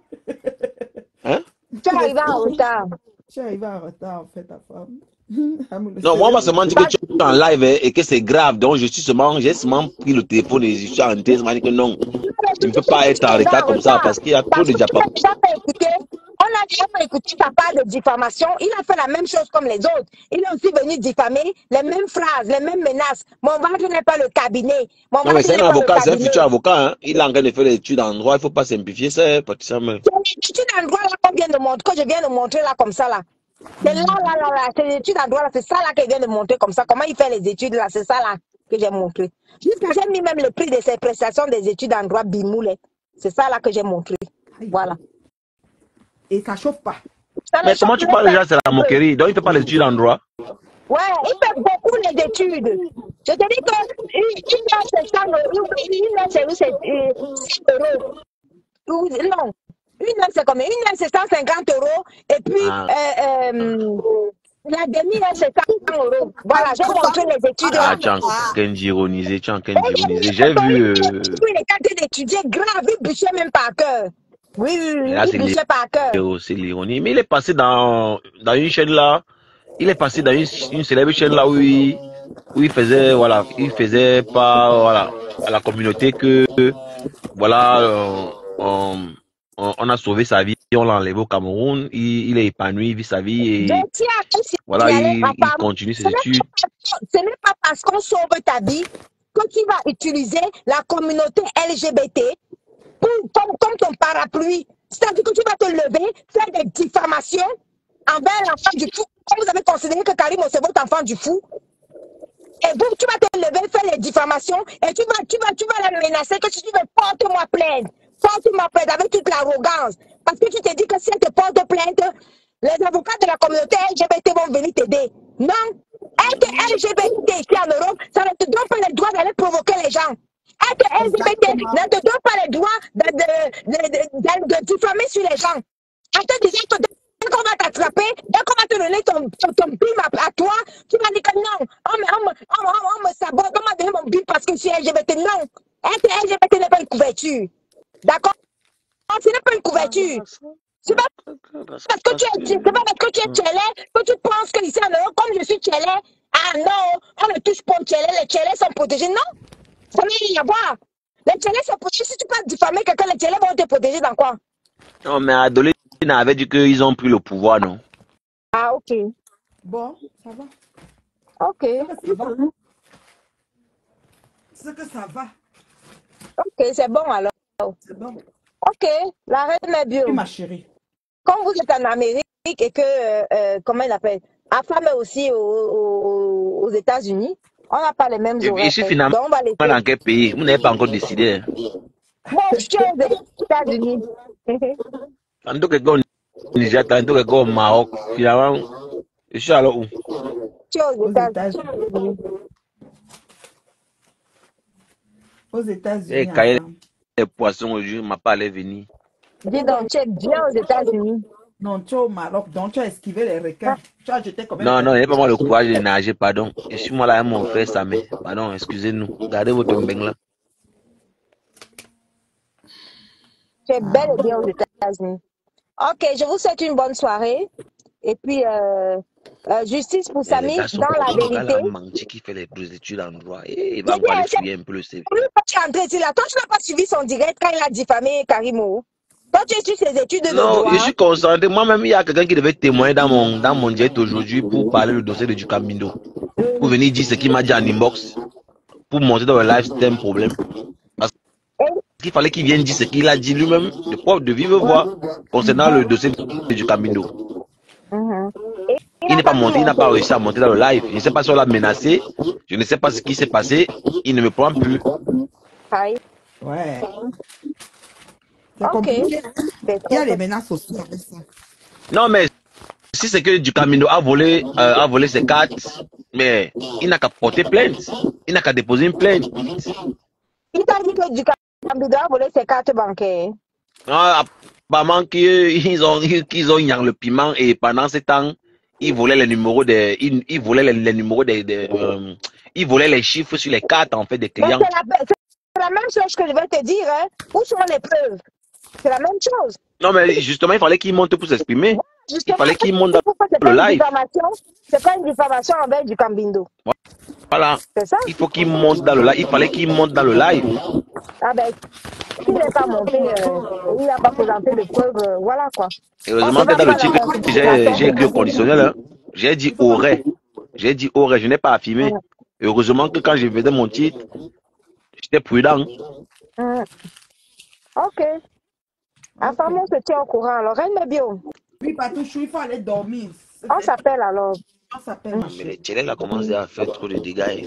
Speaker 5: Hein?
Speaker 4: Tu es arrivé en retard.
Speaker 3: Tu es arrivé en retard, en fait, ta femme.
Speaker 5: Non, moi, on m'a seulement dit que tu es en live et que c'est grave. Donc, j'ai seulement pris le téléphone et je suis en tête. Je m'ai dit que non, tu ne peux pas être en retard comme ça parce qu'il y a trop de Japan.
Speaker 4: On a déjà écouté sa part de diffamation. Il a fait la même chose comme les autres. Il est aussi venu diffamer les mêmes phrases, les mêmes menaces. Mon ventre n'est pas le cabinet.
Speaker 5: Non, mais c'est un avocat, c'est un futur avocat. Hein. Il est en train de faire des études en droit. Il ne faut pas simplifier ça, Patricia.
Speaker 4: C'est l'étude en droit là qu'on vient de montrer, que je viens de montrer là comme ça là. C'est là, c'est l'étude en droit là, c'est ça là qu'il vient de montrer comme ça. Comment il fait les études là, c'est ça là que j'ai montré. Jusqu'à j'ai mis même le prix de ses prestations des études en droit Bimoulé. C'est ça là que j'ai montré. Voilà.
Speaker 3: Et ça chauffe pas.
Speaker 5: Mais comment tu parles déjà, c'est la moquerie. Donc il ne fait pas les études en droit.
Speaker 4: Ouais, il fait beaucoup les études. Je te dis que une heure c'est 100 euros, une heure c'est 100 euros. Non, une heure c'est combien? Une heure c'est 150 euros et puis la demi-heure c'est 100 euros. Voilà, j'ai montré les études.
Speaker 5: Ah, tu es en train d'ironiser, tu es en train d'ironiser. J'ai vu.
Speaker 4: Les cas d'étudier grave, il bûchait même par cœur. Oui, il bûchait par cœur.
Speaker 5: C'est l'ironie. Mais il est passé dans une chaîne là. Il est passé dans une célèbre chaîne là où il faisait pas, voilà, à la communauté que, voilà, on a sauvé sa vie, on l'a enlevé au Cameroun, il est épanoui, il vit sa vie et voilà, il continue ses études.
Speaker 4: Ce n'est pas parce qu'on sauve ta vie que tu vas utiliser la communauté LGBT comme ton parapluie. C'est-à-dire que tu vas te lever, faire des diffamations envers l'enfant du fou. Comme vous avez considéré que Karim c'est votre enfant du fou. Et vous, tu vas te lever, faire les diffamations et tu vas la menacer que si tu veux, porte-moi plainte. Porte-moi plainte avec toute l'arrogance. Parce que tu te dis que si elle te porte plainte, les avocats de la communauté LGBT vont venir t'aider. Non. Être LGBT ici en Europe, ça ne te donne pas le droit d'aller provoquer les gens. Être LGBT ne te donne pas le droit de diffamer sur les gens. En te disant que dès qu'on va t'attraper, dès qu'on va te donner ton bim à toi, tu vas dire que non, on me sabote, on m'a donné mon bim parce que je suis LGBT. Non, être LGBT n'est pas une couverture. D'accord? Ce n'est pas une couverture. C'est pas parce que tu es tchélé que tu penses que ici en Europe, comme je suis tchélé, ah non, on ne touche pas aux tchélé, les tchélés sont protégés. Non, ça n'a rien à voir. Les tchélés sont protégés. Si tu peux diffamer quelqu'un, les tchélés vont te protéger dans quoi?
Speaker 5: Non, mais Adolé avait dit qu'ils ont pris le pouvoir, non?
Speaker 4: Ah, ok.
Speaker 3: Bon, ça va.
Speaker 4: Ok.
Speaker 3: C'est que ça va.
Speaker 4: Ok, c'est bon alors.
Speaker 3: C'est bon.
Speaker 4: Ok, la reine est bio.
Speaker 3: Oui, ma chérie.
Speaker 4: Comme vous êtes en Amérique et que, comment il appelle, Afam est aussi aux États-Unis, on n'a pas les mêmes horaires.
Speaker 5: Ici, finalement,
Speaker 4: donc on va les
Speaker 5: dans quel pays? Vous n'avez pas encore décidé.
Speaker 4: Bon, je suis aux États-Unis.
Speaker 5: En tout cas, au Niger, en tout cas, au Maroc, finalement, je suis alors où?
Speaker 4: Je suis aux États-Unis.
Speaker 3: Aux États-Unis.
Speaker 5: Et quand les poissons aujourd'hui, m'a pas allé venir.
Speaker 4: Dis donc, tu es bien aux États-Unis.
Speaker 3: Non, tu es au Maroc, donc tu as esquivé les requins. Tu as jeté comme
Speaker 5: Non, il n'y a pas moi le courage de nager, pardon. Je suis moi là, mon frère Samé. Pardon, excusez-nous. Gardez votre mbeng là.
Speaker 4: Tu es bel et bien aux États-Unis. Ok, je vous souhaite une bonne soirée. Et puis, justice pour
Speaker 5: Et les
Speaker 4: Samy
Speaker 5: gars sont
Speaker 4: dans la
Speaker 5: cons. Le gars là
Speaker 4: vérité.
Speaker 5: a menti qui fait les études en droit. Et il
Speaker 4: J'ai
Speaker 5: va
Speaker 4: dit,
Speaker 5: encore aller
Speaker 4: c'est
Speaker 5: fouiller un peu le CV.
Speaker 4: pour lui que tu es entré ici là. Toi, tu n'as pas suivi son direct quand il a diffamé Karimo. Toi, tu es sur ses études de
Speaker 5: Non, je
Speaker 4: droit.
Speaker 5: suis concentré. Moi-même, il y a quelqu'un qui devait témoigner dans mon direct aujourd'hui pour parler du dossier de Ducamindo. Pour venir dire ce qu'il m'a dit en inbox. Pour montrer dans le live, c'était un problème. Parce
Speaker 4: Et,
Speaker 5: qu'il fallait qu'il vienne dire ce qu'il a dit lui-même, de vive voix, concernant le dossier de Ducamindo.
Speaker 4: et il
Speaker 5: Il
Speaker 4: n'a
Speaker 5: n'est pas
Speaker 4: pas pu
Speaker 5: monté, il n'a
Speaker 4: monter.
Speaker 5: pas réussi à monter dans le live. Je ne sais pas si on l'a menacé. Je ne sais pas ce qui s'est passé. Il ne me prend plus.
Speaker 4: Aïe.
Speaker 3: Ouais. C'est
Speaker 4: Ok.
Speaker 3: compliqué.
Speaker 4: C'est
Speaker 3: Il y a
Speaker 4: très
Speaker 3: les menaces aussi avec ça.
Speaker 5: Non, mais si c'est que Ducamindo a volé ses cartes, mais il n'a qu'à porter plainte. Il n'a qu'à déposer une plainte.
Speaker 4: Il t'a dit que Ducamindo a volé ses cartes bancaires.
Speaker 5: Ah, apparemment qu'ils ont ignoré le piment et pendant ce temps, ils volaient les numéros ils volaient les numéros ils volaient les chiffres sur les cartes en fait des
Speaker 4: Mais
Speaker 5: clients.
Speaker 4: c'est la même chose que je vais te dire. Hein. Où sont les preuves? C'est la même chose.
Speaker 5: Non, mais justement, il fallait qu'ils montent pour s'exprimer. Il
Speaker 4: Justement,
Speaker 5: fallait qu'ils montent
Speaker 4: c'est
Speaker 5: dans
Speaker 4: pourquoi c'est
Speaker 5: le
Speaker 4: pas une
Speaker 5: live.
Speaker 4: diffamation. C'est pas une diffamation envers Ducamindo.
Speaker 5: Voilà.
Speaker 4: C'est ça?
Speaker 5: Il faut qu'ils montent dans le live. Il fallait qu'ils montent dans le live.
Speaker 4: Ah ben, il n'est pas monté, il n'a pas présenté de preuves, voilà quoi. On ne
Speaker 5: Heureusement que
Speaker 4: va
Speaker 5: dans le
Speaker 4: pas la
Speaker 5: titre,
Speaker 4: falsification.
Speaker 5: j'ai écrit au conditionnel. Hein. J'ai dit aurait. J'ai dit aurait. Je n'ai pas affirmé. Heureusement que quand je faisais mon titre, j'étais prudent.
Speaker 4: Ok. Enfin, on se tient au courant. Alors, Reine Bio,
Speaker 3: Oui, Patouchou, il faut aller dormir.
Speaker 4: on s'appelle alors.
Speaker 3: On s'appelle ma
Speaker 5: Mais les
Speaker 3: chérie.
Speaker 5: télés là commencent à faire trop de dégâts.